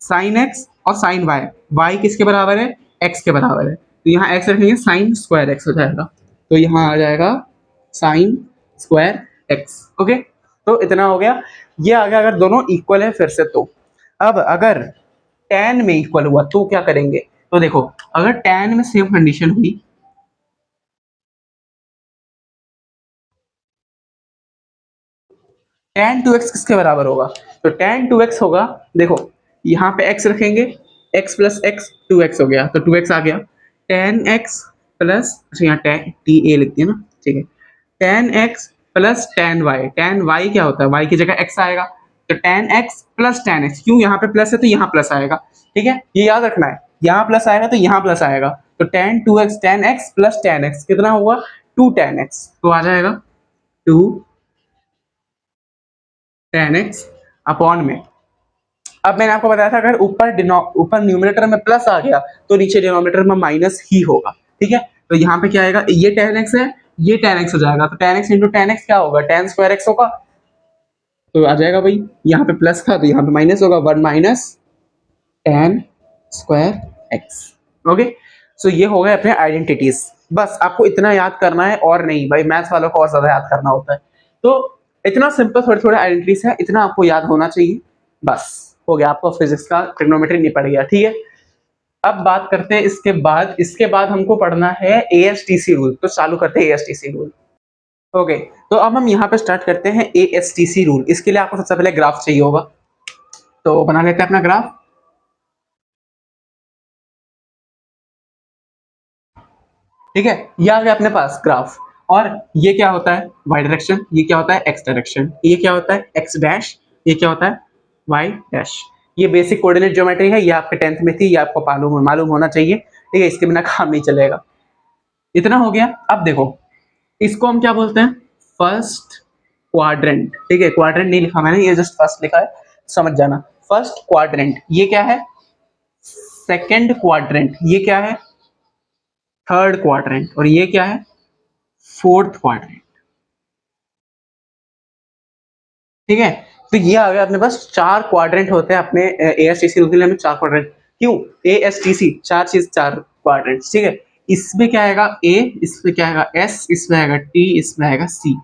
साइन एक्स और साइन वाई, वाई किसके बराबर है, एक्स के बराबर है, तो यहाँ एक्स रखेंगे साइन स्क्वायर एक्स हो जाएगा, तो यहाँ आ जाएगा साइन स्क्वायर एक्स। ओके, तो इतना हो गया, ये आ गया अगर दोनों इक्वल है फिर से तो। अब अगर tan में इक्वल हुआ तो क्या करेंगे, तो देखो अगर tan में सेम कंडीशन हुई, tan 2x किसके बराबर होगा, तो tan 2x होगा, देखो यहाँ पे x रखेंगे, x प्लस एक्स 2x हो गया, तो 2x आ गया, tan x प्लस, अच्छा यहाँ tan टी ए लिखती है ना, ठीक है, tan x plus tan y क्या होता है, y की जगह x आएगा, तो tan x plus tan x, क्यों यहाँ पे प्लस है तो यहाँ प्लस आएगा, ठीक है, ये याद रखना है, यहाँ प्लस आएगा तो यहाँ प्लस आएगा, तो tan x plus tan x कितना हुआ 2 tan x, तो आ जाएगा 2 tan x अपॉन में, अब मैंने आपको बताया था अगर ऊपर न्यूमरेटर में प्लस आ गया तो नीचे डिनोमिनेटर में माइनस ही होगा, ठीक है। तो यहाँ पे क्या आएगा, ये tan x है, ये tan x हो जाएगा, तो tan x into tan x क्या होगा, tan स्क्वायर x होगा, तो आ जाएगा भाई, यहाँ पे प्लस था तो यहाँ पे माइनस होगा, 1 minus tan square x। Okay, so ये हो गए अपने आइडेंटिटीज, बस आपको इतना याद करना है और नहीं, भाई मैथ्स वालों को और ज्यादा याद करना होता है, तो इतना सिंपल थोड़े थोड़े आइडेंटिटीज है, इतना आपको याद होना चाहिए, बस हो गया, आपको फिजिक्स का ट्रिग्नोमेट्री नहीं पड़ गया, ठीक है। अब बात करते हैं इसके बाद हमको पढ़ना है एएसटीसी रूल, तो चालू करते हैं एएसटीसी रूल। ओके, तो अब हम यहाँ पे स्टार्ट करते हैं एएसटीसी रूल, इसके लिए आपको सबसे पहले ग्राफ चाहिए होगा, तो बना लेते हैं अपना ग्राफ। ठीक है, ये आ गया अपने पास ग्राफ। और ये क्या होता है वाई डायरेक्शन, ये क्या होता है एक्स डायरेक्शन, ये क्या होता है एक्स डैश, ये क्या होता है वाई डैश। ये बेसिक कोऑर्डिनेट ज्योमेट्री है, ये आपके 10th में थी, ये आपको मालूम मालूम होना चाहिए। ठीक है, इसके बिना काम नहीं चलेगा। इतना हो गया। अब देखो इसको हम क्या बोलते हैं, फर्स्ट क्वाड्रेंट। ठीक है, क्वाड्रेंट नहीं लिखा मैंने, ये जस्ट फर्स्ट लिखा है, समझ जाना। फर्स्ट क्वाड्रेंट ये क्या है, सेकंड क्वाड्रेंट ये क्या है, थर्ड क्वाड्रेंट, और ये क्या है फोर्थ क्वाड्रेंट। ठीक है, तो ये आ गया अपने पास, चार क्वाड्रेंट होते हैं अपने एएसटीसी रूल के लिए, हमें चार क्वाड्रेंट क्यों, एएसटीसी चार चीज चार क्वाड्रेंट। ठीक है, इसमें क्या आएगा ए, इसमें क्या आएगा एस, इसमें आएगा टी, इसमें आएगा सी।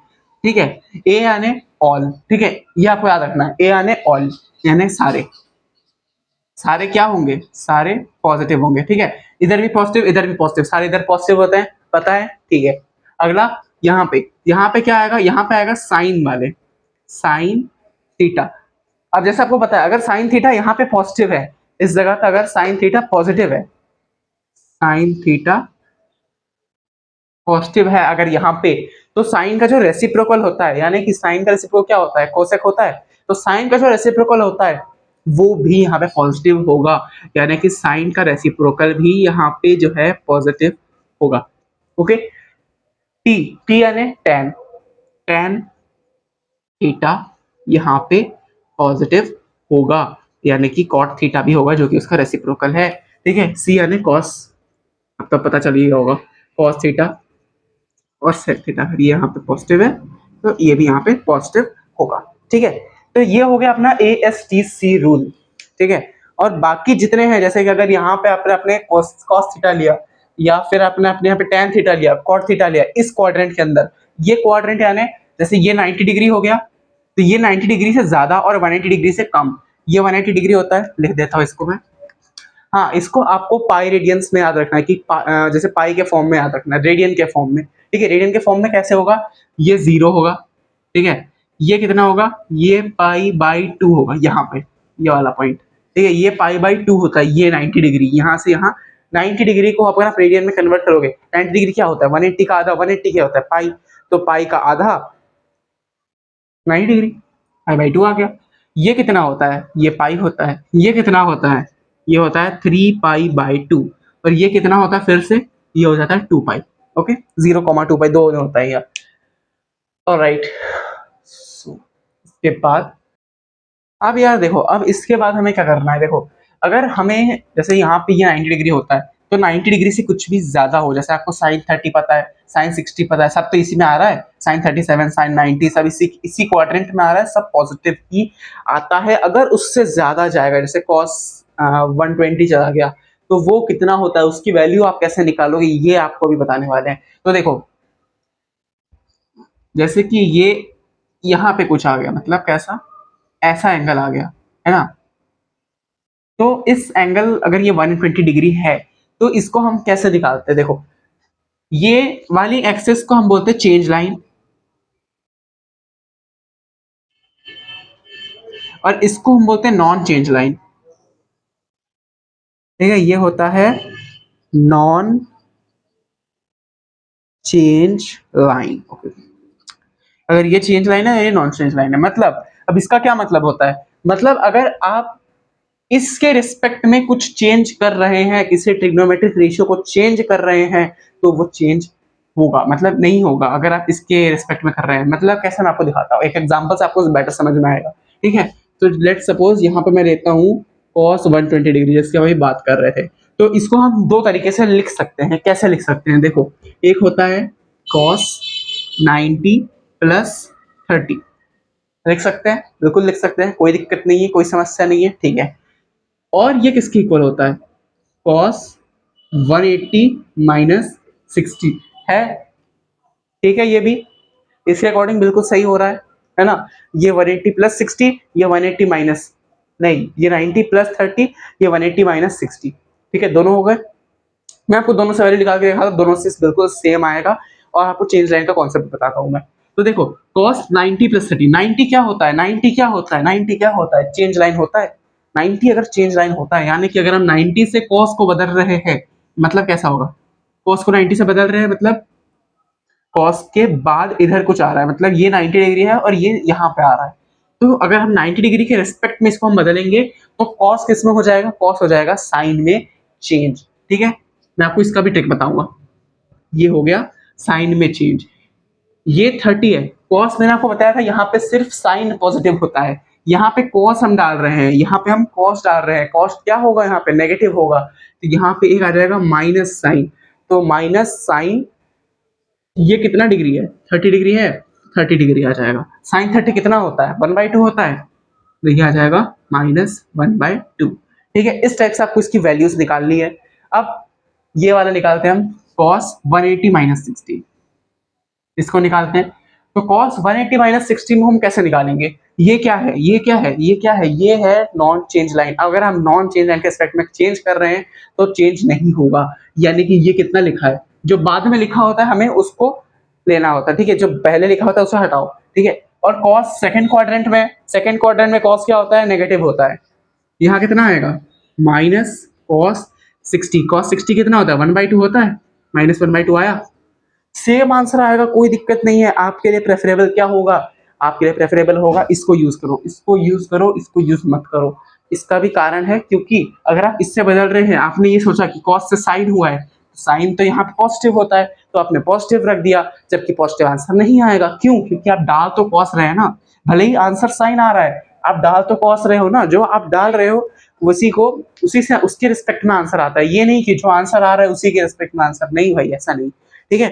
ठीक है, ए यानी ऑल। ठीक है, ये आपको याद रखना है, ए यानी ऑल यानी सारे, सारे क्या होंगे, सारे पॉजिटिव होंगे। ठीक है, इधर भी पॉजिटिव इधर भी पॉजिटिव, सारे इधर पॉजिटिव होते हैं, पता है। ठीक है, अगला यहाँ पे क्या आएगा, यहाँ पे आएगा साइन वाले, साइन थीटा। अब जैसे आपको पता है अगर साइन थीटा यहाँ पे पॉजिटिव है, इस जगह पे अगर साइन थीटा पॉजिटिव है, साइन थीटा पॉजिटिव है अगर यहाँ पे, तो साइन का जो रेसिप्रोकल होता है, यानी कि साइन का रेसिप्रोकल क्या होता है, कोसेक होता है, तो साइन का जो रेसिप्रोकल होता है वो भी यहाँ पे पॉजिटिव होगा, यानी कि साइन का रेसिप्रोकल भी यहाँ पे जो है पॉजिटिव होगा। ओके, टी, टी यानी टेन, टेन थीटा यहाँ पे पॉजिटिव होगा, यानी कि कॉट थीटा भी होगा जो कि उसका रेसिप्रोकल है। ठीक है, सी यानी कॉस, अब तो पता चल ही होगा, कॉस थीटा और सेक थीटा, ये यहाँ पे पॉजिटिव है तो ये भी यहाँ पे पॉजिटिव होगा। ठीक है, तो ये हो गया अपना A S T C rule. ठीक है, और बाकी जितने हैं, जैसे कि अगर यहाँ पे आपने अपने कॉस थीटा लिया, या फिर आपने अपने यहाँ पे टेन थीटा लिया, कॉट थीटा लिया, इस क्वाड्रेंट के अंदर, ये क्वाड्रेंट यानी जैसे ये 90 डिग्री हो गया, तो ये 90 डिग्री से ज्यादा और 180 डिग्री से कम, ये 180 डिग्री होता है, लिख देता हूँ इसको मैं। हाँ, इसको आपको पाई रेडियंस में याद रखना है कि जैसे पाई के फॉर्म में याद रखना है, रेडियन के फॉर्म में। ठीक है, रेडियन के फॉर्म में कैसे होगा, ये 0 होगा। ठीक है, ये कितना होगा, ये पाई बाई 2 होगा यहाँ पे, ये वाला पॉइंट। ठीक है, ये पाई बाई 2 होता है, ये 90 डिग्री, यहाँ से यहाँ 90 डिग्री को अगर आप रेडियन में कन्वर्ट करोगे, 90 डिग्री क्या होता है, 180 का आधा, 180 क्या होता है पाई, तो पाई का आधा 90 डिग्री, पाई बाई 2 आ गया। ये कितना होता है, ये पाई होता है, ये कितना होता है, ये होता है 3 पाई बाई 2, और ये कितना होता है फिर से, ये हो जाता है 2 पाई। ओके, 0, 2 पाई दो होता है यार। ऑलराइट, इसके बाद अब यार देखो, अब इसके बाद हमें क्या करना है, देखो अगर हमें जैसे यहाँ पे ये 90 डिग्री होता है, तो 90 डिग्री से कुछ भी ज्यादा हो, जैसे आपको साइन 30 पता है, साइन 60 पता है, सब तो इसी में आ रहा है, साइन 37, साइन 90 सब इसी इसी क्वाड्रेंट में आ रहा है, सब पॉजिटिव ही आता है। अगर उससे ज्यादा जाएगा, जैसे कॉस 120 चला गया, तो वो कितना होता है, उसकी वैल्यू आप कैसे निकालोगे, ये आपको भी बताने वाले हैं। तो देखो जैसे कि ये यहाँ पे कुछ आ गया, मतलब कैसा, ऐसा एंगल आ गया, है ना, तो इस एंगल अगर ये 120 डिग्री है, तो इसको हम कैसे निकालते हैं, देखो ये वाली एक्सिस को हम बोलते हैं चेंज लाइन, और इसको हम बोलते हैं नॉन चेंज लाइन। ठीक है, ये होता है नॉन चेंज लाइन। ओके, अगर ये चेंज लाइन है, ये नॉन चेंज लाइन है, मतलब अब इसका क्या मतलब होता है, मतलब अगर आप इसके रिस्पेक्ट में कुछ चेंज कर रहे हैं, किसी ट्रिग्नोमेट्रिक रेशियो को चेंज कर रहे हैं, तो वो चेंज होगा, मतलब नहीं होगा अगर आप इसके रिस्पेक्ट में कर रहे हैं। मतलब कैसे, मैं आपको दिखाता हूँ एक एग्जांपल से, आपको बेटर समझ में आएगा। ठीक है, तो लेट सपोज यहाँ पे मैं लेता हूँ cos 120 डिग्री, जिसकी हम बात कर रहे थे, तो इसको हम दो तरीके से लिख सकते हैं। कैसे लिख सकते हैं, देखो एक होता है cos 90 प्लस 30, लिख सकते हैं, बिल्कुल लिख सकते हैं, कोई दिक्कत नहीं है, कोई समस्या नहीं है। ठीक है, और ये किसके इक्वल होता है, cos 180 माइनस 60 है। ठीक है, ये भी इसके अकॉर्डिंग बिल्कुल सही हो रहा है ना, ये 180 प्लस 60, ये 180 माइनस, नहीं ये 90 प्लस 30, ये 180 माइनस 60। ठीक है, दोनों हो गए, मैं आपको दोनों से वैल्यू निकाल के दिखा, दोनों से बिल्कुल सेम आएगा, और आपको चेंज लाइन का कॉन्सेप्ट बताता हूँ मैं। तो देखो cos 90 प्लस 30, 90 क्या होता है, 90 क्या होता है, 90 क्या होता है, चेंज लाइन होता है। 90 अगर चेंज लाइन होता है, यानी कि अगर हम 90 से cos को बदल रहे हैं, मतलब कैसा होगा, कॉस को 90 से बदल रहे हैं, मतलब कॉस के बाद इधर कुछ आ रहा है, मतलब ये 90 डिग्री है और ये यहाँ पे आ रहा है। तो अगर हम 90 डिग्री के रिस्पेक्ट में इसको हम बदलेंगे तो कॉस किस में हो जाएगा, कॉस हो जाएगा साइन में चेंज। ठीक है, मैं आपको इसका भी ट्रिक बताऊंगा। ये हो गया साइन में चेंज। ये 30 है, कॉस मैंने आपको बताया था यहाँ पे सिर्फ साइन पॉजिटिव होता है, यहाँ पे कॉस हम डाल रहे हैं, यहाँ पे हम कॉस डाल रहे हैं, कॉस क्या होगा यहाँ पे नेगेटिव होगा, तो यहाँ पे एक आ जाएगा माइनस साइन। तो माइनस साइन, ये कितना डिग्री है, 30 डिग्री है, 30 डिग्री आ जाएगा। साइन 30 कितना होता है, 1/2 होता है, तो ये आ जाएगा -1/2। ठीक है, इस टाइप से आपको इसकी वैल्यूज निकालनी है। अब ये वाला निकालते हैं हम, कॉस 180 - 60, इसको निकालते हैं। तो कॉस 180 - 60 में हम कैसे निकालेंगे, ये क्या है, ये क्या है, ये क्या है, ये है नॉन चेंज लाइन। अगर हम नॉन चेंज लाइन के रिस्पेक्ट में चेंज कर रहे हैं तो चेंज नहीं होगा, यानी कि ये कितना लिखा है, जो बाद में लिखा होता है हमें उसको लेना होता है। ठीक है, जो पहले लिखा होता है उसे हटाओ। ठीक है, और कॉस सेकंड क्वाड्रेंट में कॉस क्या होता है, नेगेटिव होता है। यहाँ कितना आएगा, माइनस कॉस 60, कॉस 60 कितना होता है, 1/2 होता है, -1/2 आया। सेम आंसर आएगा, कोई दिक्कत नहीं है। आपके लिए प्रेफरेबल क्या होगा, आपके लिए प्रेफरेबल होगा इसको यूज करो, इसको यूज करो, इसको यूज मत करो। इसका भी कारण है, क्योंकि अगर आप इससे बदल रहे हैं, आपने ये सोचा कि कॉस से साइन हुआ है, साइन तो यहाँ पे पॉजिटिव होता है, तो आपने पॉजिटिव रख दिया, जबकि पॉजिटिव आंसर नहीं आएगा। क्यों, क्योंकि आप डाल तो कॉस रहे हैं ना, भले ही आंसर साइन आ रहा है, आप डाल तो कॉस रहे हो ना, जो आप डाल रहे हो उसी को, उसी से उसके रिस्पेक्ट में आंसर आता है। ये नहीं कि जो आंसर आ रहा है उसी के रिस्पेक्ट में आंसर, नहीं भाई, ऐसा नहीं। ठीक है,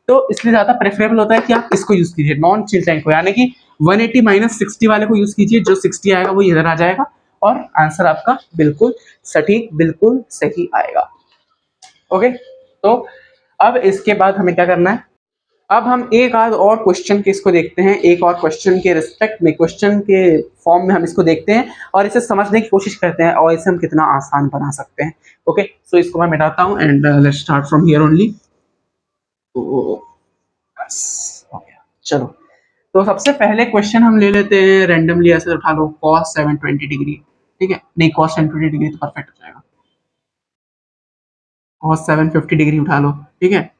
तो इसलिए ज्यादा प्रेफरेबल होता है कि आप इसको यूज कीजिए, नॉन चेंज लाइन को, यानी कि 180 - 60 वाले को यूज कीजिए। जो 60 आएगा वो इधर आ जाएगा और आंसर आपका बिल्कुल सटीक, बिल्कुल सही आएगा। ओके, तो अब इसके बाद हमें क्या करना है, अब हम एक आध और क्वेश्चन के इसको देखते हैं, एक और क्वेश्चन के रिस्पेक्ट में, क्वेश्चन के फॉर्म में हम इसको देखते हैं और इसे समझने की कोशिश करते हैं और इसे हम कितना आसान बना सकते हैं। ओके, सो इसको मैं मिटाता हूँ and let's start from here only. बस हो गया, चलो। तो सबसे पहले क्वेश्चन हम ले लेते हैं रैंडमली, ऐसे उठा लो, cos 720 डिग्री। ठीक है, नहीं, cos 720 डिग्री तो परफेक्ट हो जाएगा, cos 750 डिग्री उठा लो। ठीक है,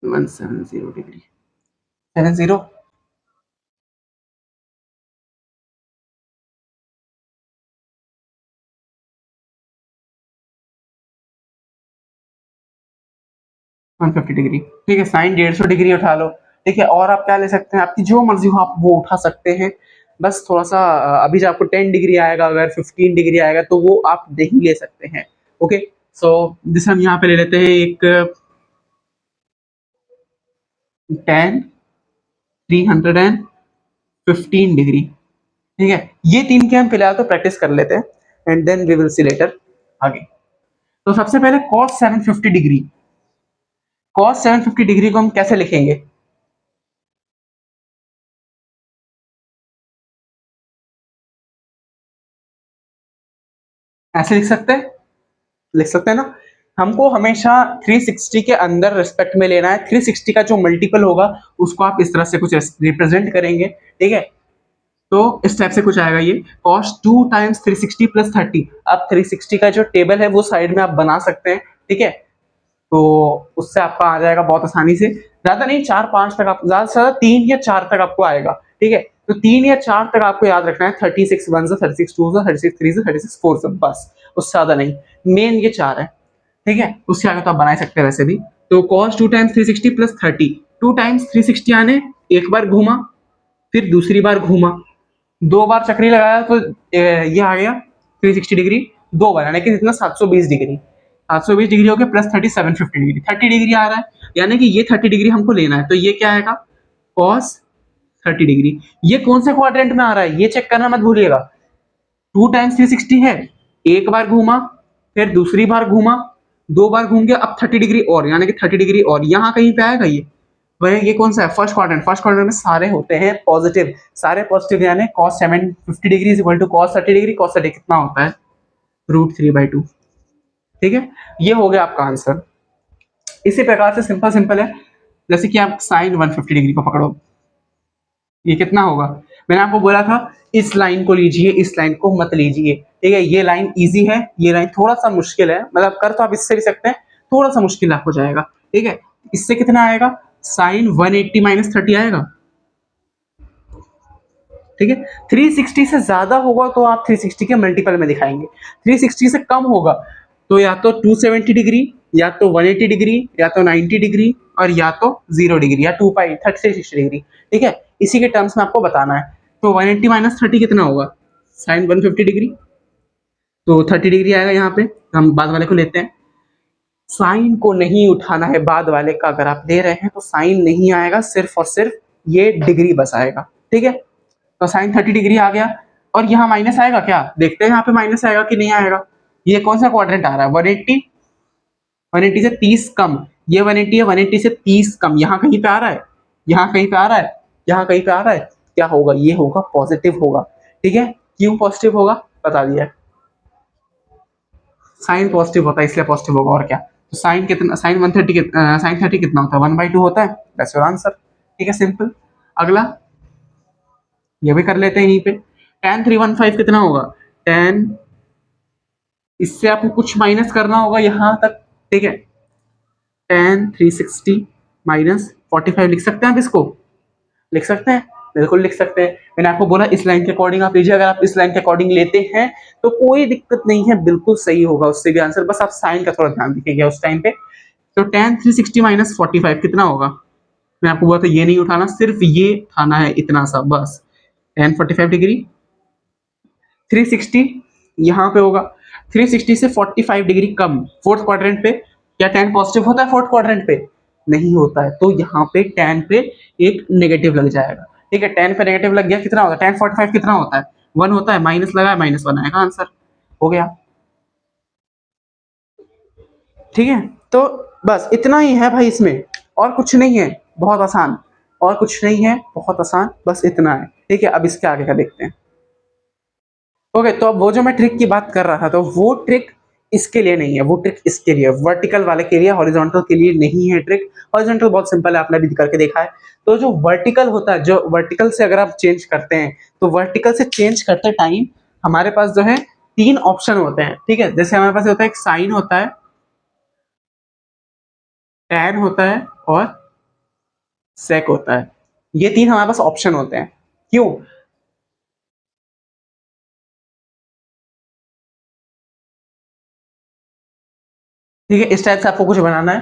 170 डिग्री, 70, 150 डिग्री। ठीक है, साइन 150 डिग्री उठा लो। ठीक है, और आप क्या ले सकते हैं, आपकी जो मर्जी हो आप वो उठा सकते हैं। बस थोड़ा सा अभी जो आपको 10 डिग्री आएगा, अगर 15 डिग्री आएगा तो वो आप नहीं ले सकते हैं। ओके, सो जैसे हम यहाँ पे ले लेते हैं एक 10 315 डिग्री। ठीक है, ये तीन के हम फिलहाल तो प्रैक्टिस कर लेते हैं and then we will see later आगे। तो सबसे पहले cos 750 डिग्री, cos 750 डिग्री को हम कैसे लिखेंगे, ऐसे लिख सकते हैं ना। हमको हमेशा 360 के अंदर रिस्पेक्ट में लेना है, 360 का जो मल्टीपल होगा उसको आप इस तरह से कुछ रिप्रेजेंट करेंगे। ठीक है, तो इस टाइप से कुछ आएगा ये, cos 2 टाइम्स 360 प्लस 30। आप 360 का जो टेबल है वो साइड में आप बना सकते हैं। ठीक है, तो उससे आपका आ जाएगा बहुत आसानी से, ज्यादा नहीं, 4-5 तक, आप ज्यादा से ज्यादा 3 या 4 तक आपको आएगा। ठीक है, तो 3 या 4 तक आपको याद रखना है, 36 1 से, 36 2 से, 36 3 से, 36 4 से, बस, उससे ज्यादा नहीं, मेन ये 4 है। ठीक है, उससे आगे तो आप बना सकते हैं वैसे भी। तो cos 2 टाइम्स 360 प्लस 30, 2 टाइम्स 360 आने, एक बार घूमा, फिर दूसरी बार घूमा, 2 बार चक्री लगाया तो ये आ गया 360 डिग्री, 2 बार यानी कि इतना 720 डिग्री, 720 डिग्री हो गया, प्लस 30 750 डिग्री, 30 डिग्री आ रहा है, यानी कि ये 30 डिग्री हमको लेना है। तो ये क्या आएगा, cos 30 डिग्री। ये कौन से क्वाड्रेंट में आ रहा है ये चेक करना मत भूलिएगा। 2 टाइम्स 360 है, एक बार घूमा, फिर दूसरी बार घूमा, 2 बार घूम गया, अब 30 डिग्री और, यानी कि 30 डिग्री और यहाँ कहीं पे आएगा ये। वह ये कौन सा है, फर्स्ट क्वाड्रेंट, फर्स्ट क्वाड्रेंट में सारे होते हैं पॉजिटिव, सारे पॉजिटिव, यानी cos 750 degree is equal to cos 30 degree, cos 30 कितना होता है, √3/2। ठीक है, ये हो गया आपका आंसर। इसी प्रकार से सिंपल सिंपल है, जैसे कि आप साइन 150 डिग्री को पकड़ो, ये कितना होगा, मैंने आपको बोला था इस लाइन को लीजिए, इस लाइन को मत लीजिए। ठीक है, ये लाइन इजी है, ये लाइन थोड़ा सा मुश्किल है, मतलब कर तो आप इससे भी सकते हैं, थोड़ा सा मुश्किल आपको जाएगा, ठीक है। इससे कितना आएगा, साइन 180 माइनस 30 आएगा, ठीक है। 360 से ज्यादा होगा तो आप 360 के मल्टीपल में दिखाएंगे, 360 से कम होगा तो या तो 270 डिग्री, या तो 180 डिग्री, या तो 90 डिग्री, और या तो 0 डिग्री, या 2 पाई 360 डिग्री, ठीक है। इसी के टर्म्स में आपको बताना है। तो 180 माइनस 30 कितना होगा, साइन 150 डिग्री, तो 30 डिग्री आएगा यहाँ पे। हम बाद वाले को लेते हैं, साइन को नहीं उठाना है बाद वाले का, अगर आप ले रहे हैं तो साइन नहीं आएगा, सिर्फ और सिर्फ ये डिग्री बस आएगा, ठीक है। तो साइन 30 डिग्री आ गया, और यहाँ माइनस आएगा क्या, देखते हैं यहाँ पे माइनस आएगा कि नहीं आएगा। ये कौन सा क्वाड्रेंट आ रहा है, 180, 180 से 30 कम, ये 180 है, 180 से 30 कम, यहाँ कहीं पे आ रहा है, यहाँ कहीं पे आ रहा है, यहाँ कहीं पे आ रहा है, क्या होगा, ये होगा पॉजिटिव होगा, ठीक है। क्यों पॉजिटिव होगा बता दिया है, साइन पॉजिटिव होता है इसलिए पॉजिटिव होगा, और क्या। तो साइन कितना, साइन 130, साइन 30 कितना होता है, 1/2 होता है, दैट्स योर आंसर, ठीक है, सिंपल। अगला ये भी कर लेते हैं यहीं पे, tan 315 कितना होगा, tan, इससे आपको कुछ माइनस करना होगा यहाँ तक, ठीक है। tan 360 माइनस 45 लिख सकते हैं आप इसको, लिख सकते हैं, बिल्कुल लिख सकते हैं। मैंने आपको बोला इस लाइन के अकॉर्डिंग आप लीजिए, अगर आप इस लाइन के अकॉर्डिंग लेते हैं तो कोई दिक्कत नहीं है, बिल्कुल सही होगा उससे भी आंसर, बस आप साइन का थोड़ा ध्यान रखिएगा उस टाइम पे। तो tan 360 माइनस 45 कितना होगा, मैं आपको बोला था ये नहीं उठाना, सिर्फ ये उठाना है, इतना सा बस। tan 45 डिग्री, 360 यहाँ पे होगा, 360 से 45 डिग्री कम फोर्थ क्वाड्रेंट पे, क्या tan पॉजिटिव होता है फोर्थ क्वाड्रेंट पे, नहीं होता है, तो यहाँ पे tan पे एक नेगेटिव लग जाएगा, ठीक है। tan पे नेगेटिव लग गया, कितना होता है, tan 45 कितना होता है, 1 होता है, माइनस लगा है, -1 आएगा, आंसर हो गया, ठीक है। तो बस इतना ही है भाई इसमें, और कुछ नहीं है, बहुत आसान, और कुछ नहीं है, बहुत आसान, बस इतना है, ठीक है। अब इसके आगे का देखते हैं। ओके, तो अब वो जो मैं ट्रिक की बात कर रहा था, तो वो ट्रिक इसके लिए नहीं है, वो ट्रिक इसके लिए, वर्टिकल वाले के लिए, हॉरिजॉन्टल के लिए नहीं है ट्रिक। हॉरिजॉन्टल बहुत सिंपल है, आपने भी करके देखा है। तो जो वर्टिकल होता है, जो वर्टिकल से अगर आप चेंज करते हैं, तो वर्टिकल से चेंज करते टाइम हमारे पास जो है 3 ऑप्शन होते हैं, ठीक है। जैसे हमारे पास होता है एक साइन होता है, टैन होता है, और सेक होता है, ये 3 हमारे पास ऑप्शन होते हैं। क्यों, ठीक है, इस टाइप से आपको कुछ बनाना है,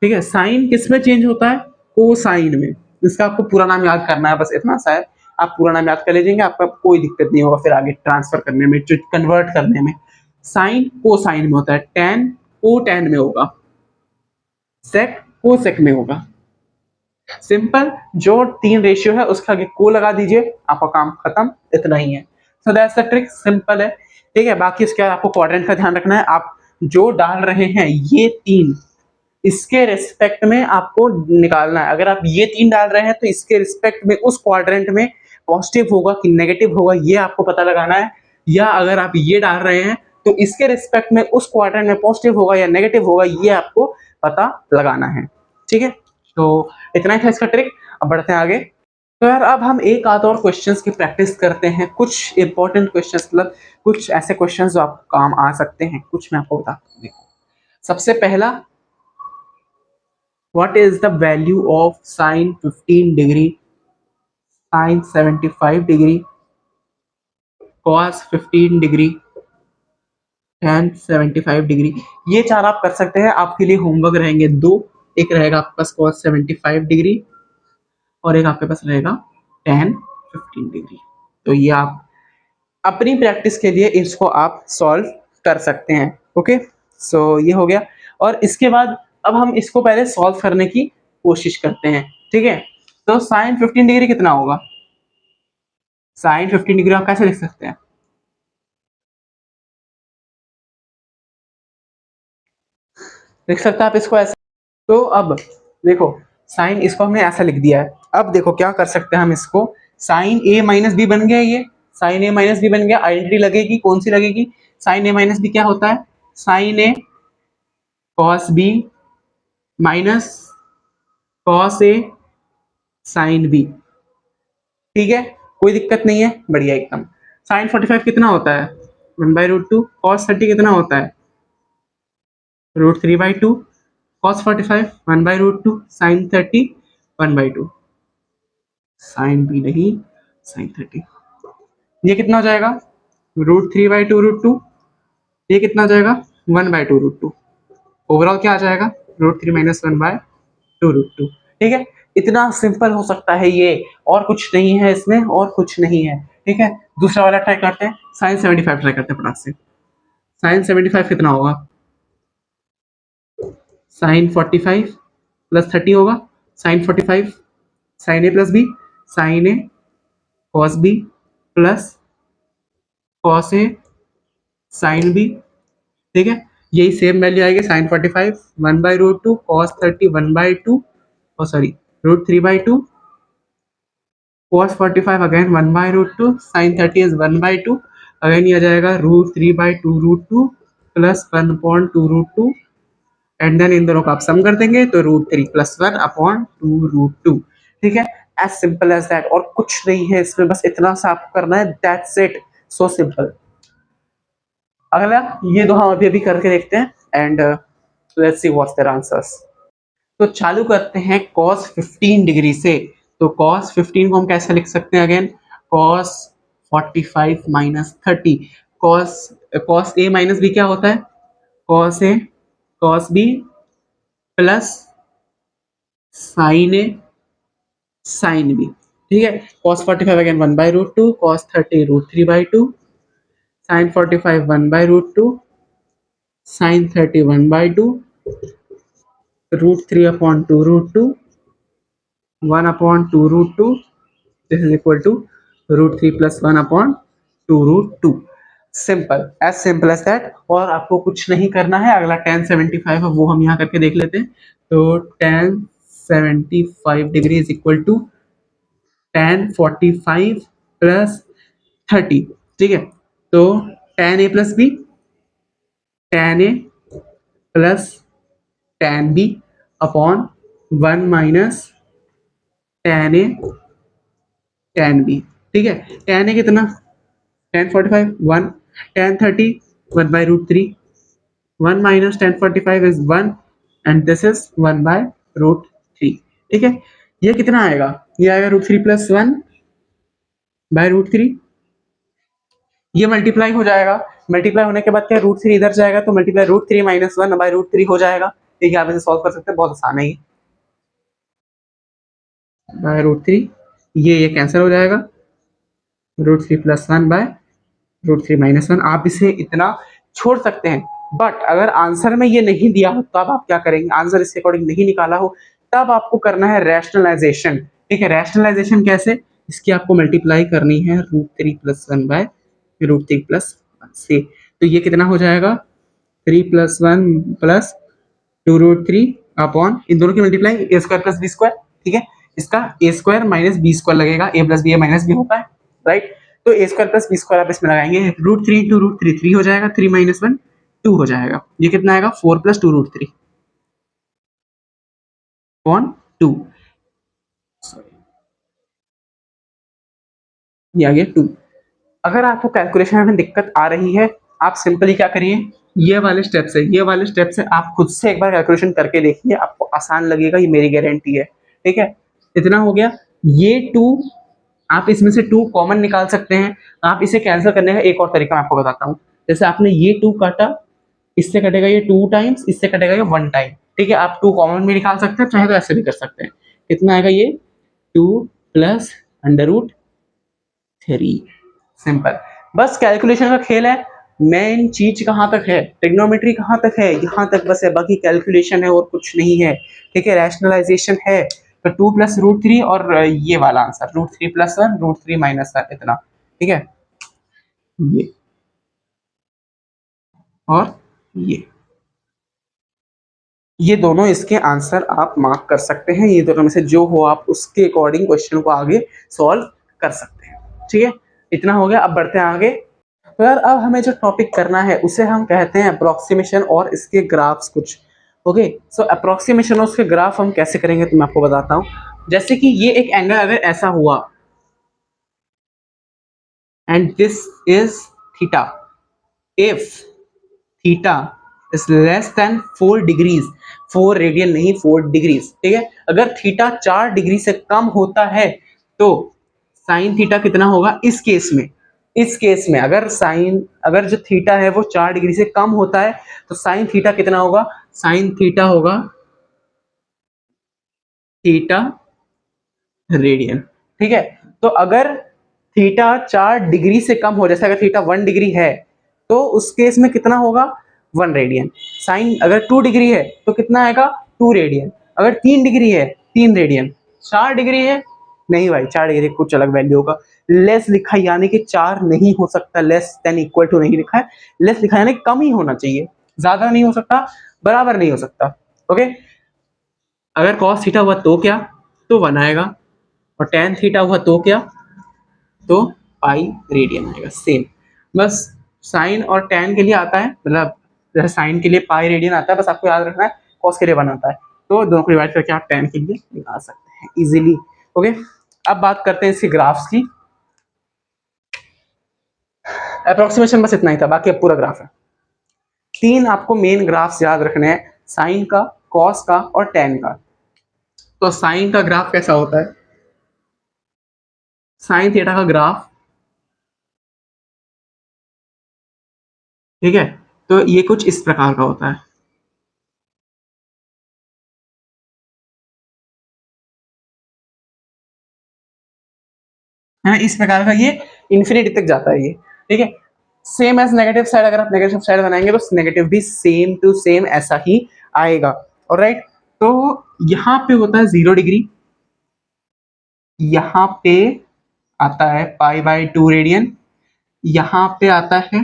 ठीक है। साइन किस में चेंज होता है, कोसाइन में। इसका आपको पूरा नाम याद करना है, बस इतना सा है, आप पूरा नाम याद कर लीजिएंगे, आपका कोई दिक्कत नहीं होगा फिर आगे ट्रांसफर करने में, कन्वर्ट करने में। साइन कोसाइन में होता है, टैन को टैन में होगा, सेक को सेक में होगा, सिंपल। जो 3 रेशियो है उसके आगे को लगा दीजिए, आपका काम खत्म, इतना ही है। So that's the trick, simple है, ठीक है। बाकी इसके बाद आपको क्वाड्रेंट का ध्यान रखना है, आप जो डाल रहे हैं ये 3, इसके रिस्पेक्ट में आपको निकालना है। अगर आप ये 3 डाल रहे हैं तो इसके रिस्पेक्ट में उस क्वाड्रेंट में पॉजिटिव होगा कि नेगेटिव होगा, ये आपको पता लगाना है। या अगर आप ये डाल रहे हैं तो इसके रिस्पेक्ट में उस क्वाड्रेंट में पॉजिटिव होगा या नेगेटिव होगा, ये आपको पता लगाना है, ठीक है। तो इतना ही था इसका ट्रिक, अब बढ़ते हैं आगे। तो यार अब हम एक आध और क्वेश्चंस की प्रैक्टिस करते हैं, कुछ इंपॉर्टेंट क्वेश्चंस, मतलब कुछ ऐसे क्वेश्चंस जो आपको काम आ सकते हैं, कुछ मैं आपको बताता हूँ। सबसे पहला, what is the value of sine 15 degree, sine 75 degree, cos 15 degree, tan 75 degree. ये 4 आप कर सकते हैं, आपके लिए होमवर्क रहेंगे 2, एक रहेगा आपके पास cos 75 डिग्री, और एक आपके पास रहेगा tan 15 डिग्री। तो ये आप अपनी प्रैक्टिस के लिए इसको आप सॉल्व कर सकते हैं, ओके। सो ये हो गया, और इसके बाद अब हम इसको पहले सॉल्व करने की कोशिश करते हैं, ठीक है। तो साइन 15 डिग्री कितना होगा, साइन 15 डिग्री आप कैसे लिख सकते हैं, लिख सकते हैं आप इसको ऐसे। तो अब देखो, साइन इसको हमने ऐसा लिख दिया है, अब देखो क्या कर सकते हैं हम इसको, साइन ए माइनस बी बन गया, ये साइन ए माइनस बी बन गया, आइडेंटिटी लगेगी, कौन सी लगेगी, साइन ए माइनस बी क्या होता है, sign A cos B minus cos A sine B, ठीक है, कोई दिक्कत नहीं है, बढ़िया एकदम। साइन 45 कितना होता है, 1/√2, कॉस 30 कितना होता है, √3/2, cos 45 1/√2, sin 30 1/2, sin भी नहीं sin 30, ये कितना हो जाएगा √3/2√2, ये कितना हो जाएगा 1/2√2, ओवरऑल क्या आ जाएगा √3 - 1/2√2। ठीक है, इतना सिंपल हो सकता है ये, और कुछ नहीं है इसमें, और कुछ नहीं है। ठीक है, दूसरा वाला ट्राई करते हैं, sin 75 ट्राई करते हैं फटाक से। sin 75 कितना होगा, sin 45 प्लस 30 होगा, sin 45 sin a plus B, sin a cos b plus cos a sin b। ठीक है, यही सेम वैल्यू आएगी, sin 45 1/√2, cos 30 1/2, और sorry √3/2, cos 45 again 1/√2, sin 30 is 1/2, again ये आ जाएगा √3/2√2 प्लस 1/2√2, एंड देन इन दोनों का आप सम कर देंगे तो √3 + 1/2√2। ठीक है, एज सिंपल एज दैट, और कुछ नहीं है इसमें, बस इतना सा आपको करना है, दैट्स इट, सो सिंपल। अगला ये दो हम अभी अभी करके देखते हैं, and let's see what's their answers. तो चालू करते हैं cos 15 डिग्री से। तो cos 15 को हम कैसे लिख सकते हैं, again cos 45 - 30, cos a - b क्या होता है, cos a cos b plus sin a sin b। ठीक है, cos 45 again 1/√2, cos 30 √3/2, sin 45 1/√2, sin 30 1/2, √3/2√2, 1/2√2, this is equal to √3 + 1/2√2। Simple as that, और आपको कुछ नहीं करना है। अगला tan 75 है, वो हम यहाँ करके देख लेते हैं। तो tan 75 degree is equal to tan 45 + 30। ठीक है, तो tan a + b, tan a plus tan b upon 1 - tan a tan b। ठीक है, tan a कितना, tan 45 1, tan 30 1/√3, 1 - tan 45 is 1, and this is 1/√3। ठीक है, ये कितना आएगा, ये आएगा √3 + 1/√3, ये मल्टीप्लाई हो जाएगा, मल्टीप्लाई होने के बाद क्या √3 इधर जाएगा, तो मल्टीप्लाई √3 - 1/√3 हो जाएगा। ठीक है, आप इसे सॉल्व कर सकते हैं, बहुत आसान है ये, √3, ये कैंसिल हो जाएगा, √3 + 1/√3 - 1। आप इसे इतना छोड़ सकते हैं, बट अगर आंसर में ये नहीं दिया हो तब आप क्या करेंगे, आंसर इसके अकॉर्डिंग नहीं निकाला हो तब आपको करना है रैशनलाइजेशन। ठीक है, रैशनलाइजेशन कैसे, इसकी आपको मल्टीप्लाई करनी है √3 + 1/√3 + 1 से। तो ये कितना हो जाएगा, 3 + 1 + 2√3 अपॉन, इन दोनों की मल्टीप्लाई a² + b²। ठीक है, इसका a² - b² लगेगा, a + b a - b होता है, राइट। तो a² + b² आप इसमें लगाएंगे, √3 × √3 3 हो जाएगा, 3 - 1 2 हो जाएगा, ये कितना आएगा 4 + 2√3 अपॉन 2, ये आ गया 2। अगर आपको कैलकुलेशन में दिक्कत आ रही है, आप सिंपली क्या करिए, ये वाले स्टेप से, ये वाले स्टेप से आप खुद से एक बार कैलकुलेशन करके देखिए, आपको आसान लगेगा, ये मेरी गारंटी है। ठीक है, इतना हो गया, ये 2, आप इसमें से 2 कॉमन निकाल सकते हैं। आप इसे कैंसिल करने का एक और तरीका मैं आपको बताता हूँ। जैसे आपने ये 2 काटा, इससे कटेगा ये 2 टाइम्स, इससे कटेगा ये 1 टाइम। ठीक है, आप 2 कॉमन भी निकाल सकते हैं, चाहे तो ऐसे भी कर सकते हैं। कितना आएगा ये 2 + √3। सिंपल, बस कैलकुलेशन का खेल है। मेन चीज कहाँ तक है, ट्रिग्नोमेट्री कहाँ तक है, यहाँ तक बस है, बाकी कैलकुलेशन है और कुछ नहीं है। ठीक है, रैशनलाइजेशन है, तो 2 + √3 और ये वाला आंसर √3 + 1 √3 - 1 इतना। ठीक है, ये और ये दोनों इसके आंसर आप मार्क कर सकते हैं, ये दोनों में से जो हो आप उसके अकॉर्डिंग क्वेश्चन को आगे सॉल्व कर सकते हैं। ठीक है, इतना हो गया, अब बढ़ते हैं आगे। तो यार अब हमें जो टॉपिक करना है उसे हम कहते हैं अप्रोक्सीमेशन और इसके ग्राफ्स कुछ। ओके, सो अप्रोक्सीमेशन और उसके ग्राफ हम कैसे करेंगे तो मैं आपको बताता हूँ। जैसे कि ये एक एंगल अगर ऐसा हुआ and this is theta, if theta is less than 4 degrees, 4 radian नहीं 4 डिग्री, ठीक है। अगर थीटा 4 डिग्री से कम होता है तो साइन थीटा कितना होगा इस केस में? इस केस में अगर जो थीटा है वो 4 डिग्री से कम होता है तो साइन थीटा कितना होगा? साइन थीटा होगा थीटा रेडियन, ठीक है। तो अगर थीटा 4 डिग्री से कम हो, जैसे अगर थीटा 1 डिग्री है तो उस केस में कितना होगा? 1 रेडियन। साइन अगर 2 डिग्री है तो कितना आएगा? 2 रेडियन। अगर 3 डिग्री है 3 रेडियन। 4 डिग्री है, नहीं भाई 4 डिग्री कुछ अलग वैल्यू होगा। लेस लिखा यानी कि 4 नहीं हो सकता, लेस देन इक्वल टू नहीं लिखा है, लेस लिखा यानी कम ही होना चाहिए, ज्यादा नहीं हो सकता, बराबर नहीं हो सकता। ओके, अगर cos थीटा हुआ तो क्या? तो 1 आएगा, और tan थीटा हुआ तो क्या? तो पाई रेडियन आएगा, सेम। बस साइन और tan के लिए आता है, मतलब जैसे साइन के लिए पाई रेडियन आता है, बस आपको याद रखना है cos के लिए 1 आता है, तो दोनों को डिवाइड करके आप tan के लिए निकाल सकते हैं इजीली। ओके, अब बात करते हैं इसके ग्राफ्स की। अप्रोक्सीमेशन बस इतना ही था, बाकी अब पूरा ग्राफ है। 3 आपको मेन ग्राफ्स याद रखने हैं, साइन का, कॉस का और tan का। तो साइन का ग्राफ कैसा होता है? साइन थीटा का ग्राफ, ठीक है, तो ये कुछ इस प्रकार का होता है। है इस प्रकार का, ये इन्फिनिटी तक जाता है ये, ठीक है। सेम एज नेगेटिव साइड, अगर आप नेगेटिव साइड बनाएंगे तो नेगेटिव भी सेम टू सेम ऐसा ही आएगा। ऑलराइट, तो यहाँ पे होता है 0 डिग्री, यहाँ पे आता है π/2 रेडियन, यहाँ पे आता है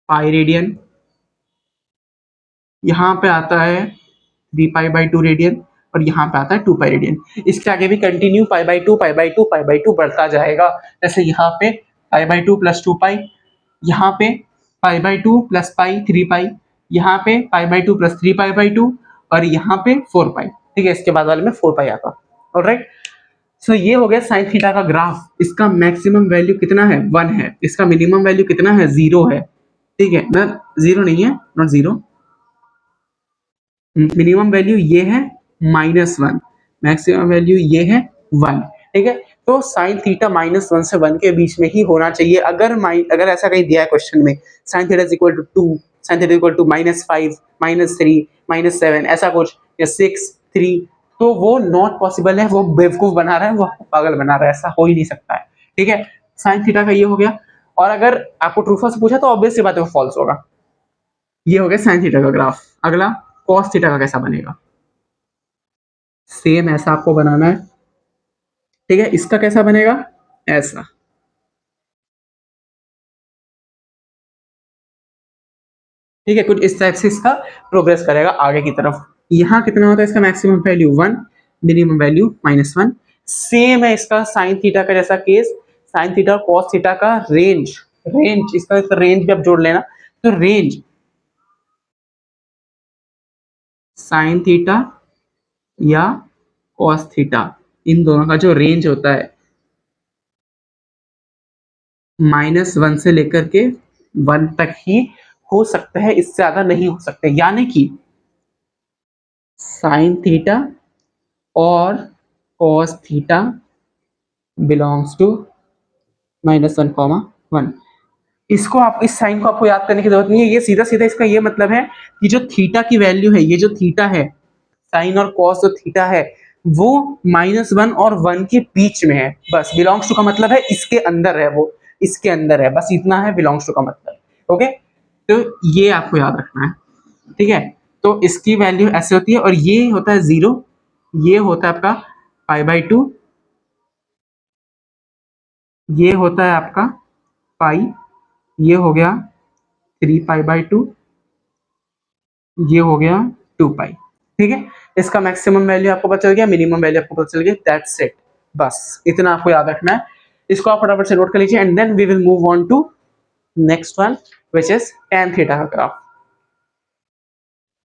पाई रेडियन, यहाँ पे आता है 3π/2 रेडियन, और यहाँ पे आता है 2 पाई रेडियन। इसके आगे भी कंटिन्यू π/2 π/2 π/2 बढ़ता जाएगा। जैसे यहाँ पे π/2 + 2 पाई, यहाँ पे π/2 + पाई 3 पाई, यहाँ पे π/2 + 3π/2, और यहाँ पे 4 पाई, ठीक है। इसके बाद वाले में 4 पाई आता। ऑलराइट, सो ये हो गया साइन थीटा का ग्राफ। इसका मैक्सिमम वैल्यू कितना है? 1 है। इसका मिनिमम वैल्यू कितना है? 0 है, ठीक है ना। 0 नहीं है, नॉट 0, मिनिमम वैल्यू ये है -1, मैक्सिमम वैल्यू ये है 1, ठीक है। तो साइन थीटा -1 से 1 के बीच में ही होना चाहिए। अगर ऐसा कहीं दिया है क्वेश्चन में sine theta is equal to 2, sine theta equal to -5, -3, -7 ऐसा कुछ, या 6, 3, तो वो नॉट पॉसिबल है, वो बेवकूफ बना रहा है, वो पागल बना रहा है, ऐसा हो ही नहीं सकता है, ठीक है। साइन थीटा का ये हो गया, और अगर आपको ट्रू फॉल्स पूछा तो ऑब्वियस सी बात है वो फॉल्स होगा। ये हो गया साइन थीटा का ग्राफ। अगला कॉस थीटा का कैसा बनेगा? सेम ऐसा आपको बनाना है, ठीक है। इसका कैसा बनेगा? ऐसा, ठीक है। कुछ इस टाइप से इसका प्रोग्रेस करेगा आगे की तरफ। यहाँ कितना होता है इसका maximum value? 1, minimum value -1। Same है इसका साइन थीटा का जैसा केस, साइन थीटा और कॉस थीटा का रेंज, इसका रेंज भी आप जोड़ लेना। तो रेंज साइन थीटा या कॉस थीटा, इन दोनों का जो रेंज होता है -1 से लेकर के 1 तक ही हो सकता है, इससे ज्यादा नहीं हो सकते। यानी कि साइन थीटा और कॉस थीटा बिलोंग्स टू -1, इसको आप, इस साइन को आपको याद करने की जरूरत नहीं है, ये सीधा सीधा इसका ये मतलब है कि जो थीटा की वैल्यू है, ये जो थीटा है, साइन और कॉस जो थीटा है वो -1 और 1 के बीच में है। बस बिलोंग्स टू का मतलब है इसके अंदर है, वो इसके अंदर है, बस इतना है बिलोंग्स टू का मतलब। ओके, तो ये आपको याद रखना है, ठीक है। तो इसकी वैल्यू ऐसे होती है, और ये होता है 0, ये होता है आपका π/2, ये होता है आपका पाई, ये हो गया 3π/2, ये हो गया 2 पाई, ठीक है। इसका मैक्सिमम वैल्यू आपको पता चल गया, मिनिमम वैल्यू आपको पता चल गया, दैट्स इट। बस इतना आपको याद रखना है, इसको आप फटाफट से नोट कर लीजिए, and then we will move on to next one which is tan theta का ग्राफ।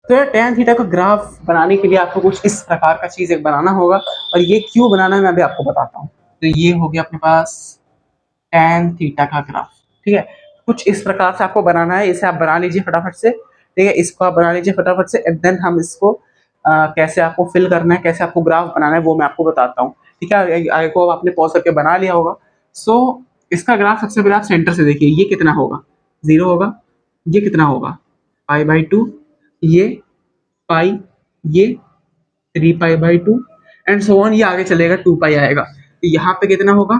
तो tan थीटा का ग्राफ बनाने के लिए आपको कुछ इस प्रकार का चीज एक बनाना होगा, और ये क्यों बनाना है मैं अभी आपको बताता हूँ। तो ये हो गया अपने पास tan थीटा का ग्राफ, ठीक है। कुछ इस प्रकार से आपको बनाना है, इसे आप बना लीजिए फटाफट से। ठीक है, इसको आप बना लीजिए फटाफट से, एंड देन हम इसको कैसे आपको फिल करना है, कैसे आपको ग्राफ बनाना है वो मैं आपको बताता हूँ। ठीक है, आगे को आपने पॉज करके बना लिया होगा। सो इसका ग्राफ सबसे पहले आप सेंटर से देखिए, ये कितना होगा, 0 होगा। ये कितना होगा, π/2, ये पाई, ये 3π/2 एंड सो ऑन, ये आगे चलेगा 2π आएगा। तो यहाँ पे कितना होगा,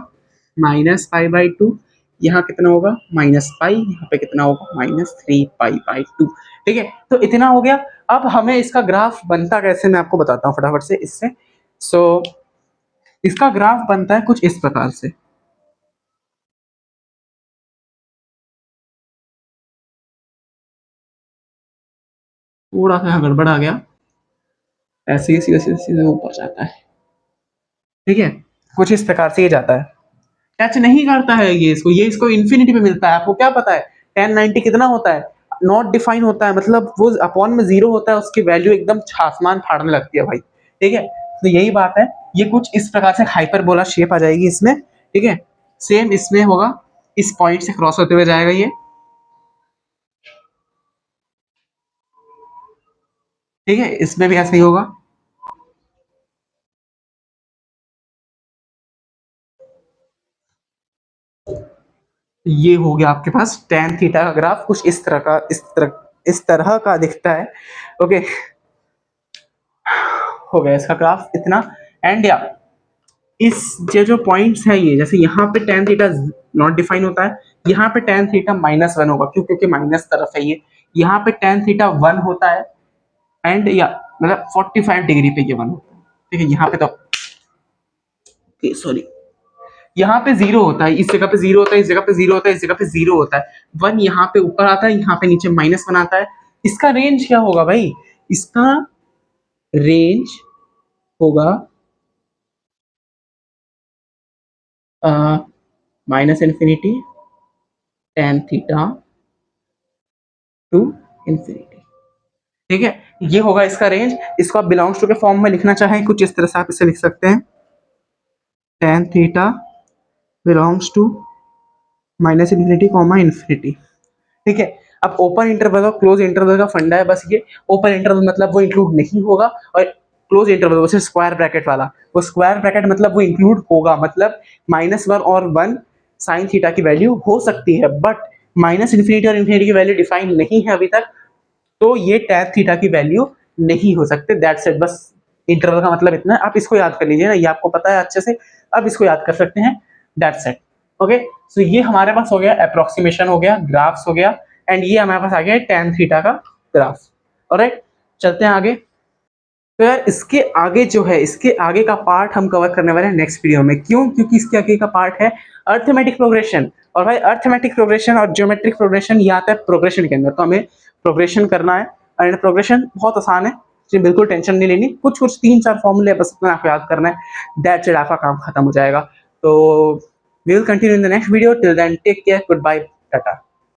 -π/2, यहाँ कितना होगा -पाई, यहाँ पे कितना होगा -3π/2। ठीक है, तो इतना हो गया। अब हमें इसका ग्राफ बनता कैसे मैं आपको बताता हूँ फटाफट से इससे। सो इसका ग्राफ बनता है कुछ इस प्रकार से। थोड़ा सा गड़बड़ आ गया, ऐसे ही सीधे सीधे सीधे ऊपर जाता है। ठीक है, कुछ इस प्रकार से ये जाता है, टच नहीं करता है ये इसको, ये इसको इन्फिनिटी में मिलता है। आपको क्या पता है 1090 कितना होता है, नॉट डिफाइन होता है, मतलब वो अपॉन में 0 होता है, उसकी वैल्यू एकदम आसमान फाड़ने लगती है भाई। ठीक है, तो यही बात है, ये कुछ इस प्रकार से हाइपरबोला शेप आ जाएगी इसमें। ठीक है, सेम इसमें होगा, इस पॉइंट से क्रॉस होते हुए जाएगा ये। ठीक है, इसमें भी ऐसा ही होगा। ये हो गया आपके पास tan थीटा का ग्राफ, कुछ इस तरह का, इस तरह का दिखता है। ओके, हो गया इसका ग्राफ इतना। एंड या इस जो पॉइंट्स है ये, जैसे यहाँ पे tan थीटा नॉट डिफाइन होता है, यहाँ पे tan थीटा -1 होगा, क्यों, क्योंकि माइनस तरफ है ये। यहाँ पे tan थीटा 1 होता है, एंड या मतलब 45 डिग्री पे ये 1 होता है। ठीक है, यहाँ पे तो सॉरी, यहाँ पे 0 होता है, इस जगह पे 0 होता है, इस जगह पे 0 होता है, इस जगह पे 0 होता है। 1 यहाँ पे ऊपर आता है, यहाँ पे नीचे -1 आता है। इसका रेंज क्या होगा भाई, इसका रेंज होगा -∞ tan थीटा टू इंफिनिटी। ठीक है, ये होगा इसका रेंज। इसको आप बिलोंग्स टू के फॉर्म में लिखना चाहें कुछ इस तरह से आप इसे लिख सकते हैं, tan theta belongs to -∞, infinity. ठीक है, अब ओपन इंटरवल और क्लोज इंटरवल का फंडा है बस ये। ओपन इंटरवल मतलब वो इंक्लूड नहीं होगा, और क्लोज इंटरवल वो स्क्वायर ब्रैकेट वाला, वो स्क्वायर ब्रैकेट मतलब वो इंक्लूड होगा, मतलब -1 और 1 साइन थीटा की वैल्यू हो सकती है, बट -∞ और इन्फिनिटी की वैल्यू डिफाइन नहीं है अभी तक, तो ये टैन थीटा की वैल्यू नहीं हो सकते। दैट्स इट, बस इंटरवल का मतलब इतना है, आप इसको याद कर लीजिए ना, ये आपको पता है अच्छे से, अब इसको याद कर सकते हैं। That's it. ओके, सो ये हमारे पास हो गया, अप्रोक्सीमेशन हो गया, ग्राफ्स हो गया, एंड ये हमारे पास आ गया टैन थीटा का ग्राफ। ऑलराइट, चलते हैं आगे। तो यार इसके आगे जो है, इसके आगे का पार्ट हम कवर करने वाले हैं नेक्स्ट वीडियो में। क्यों, क्योंकि इसके आगे का पार्ट है अर्थमेटिक प्रोग्रेशन। और भाई अर्थमेटिक प्रोग्रेशन और ज्योमेट्रिक प्रोग्रेशन ये आता है प्रोग्रेशन के अंदर, तो हमें प्रोग्रेशन करना है, एंड प्रोग्रेशन बहुत आसान है, तो बिल्कुल टेंशन नहीं लेनी, कुछ कुछ 3-4 फॉर्मूले बस इतना आपको याद करना है, दैट्स इट, आपका काम खत्म हो जाएगा। तो we will continue in the next video, till then take care, goodbye, Tata.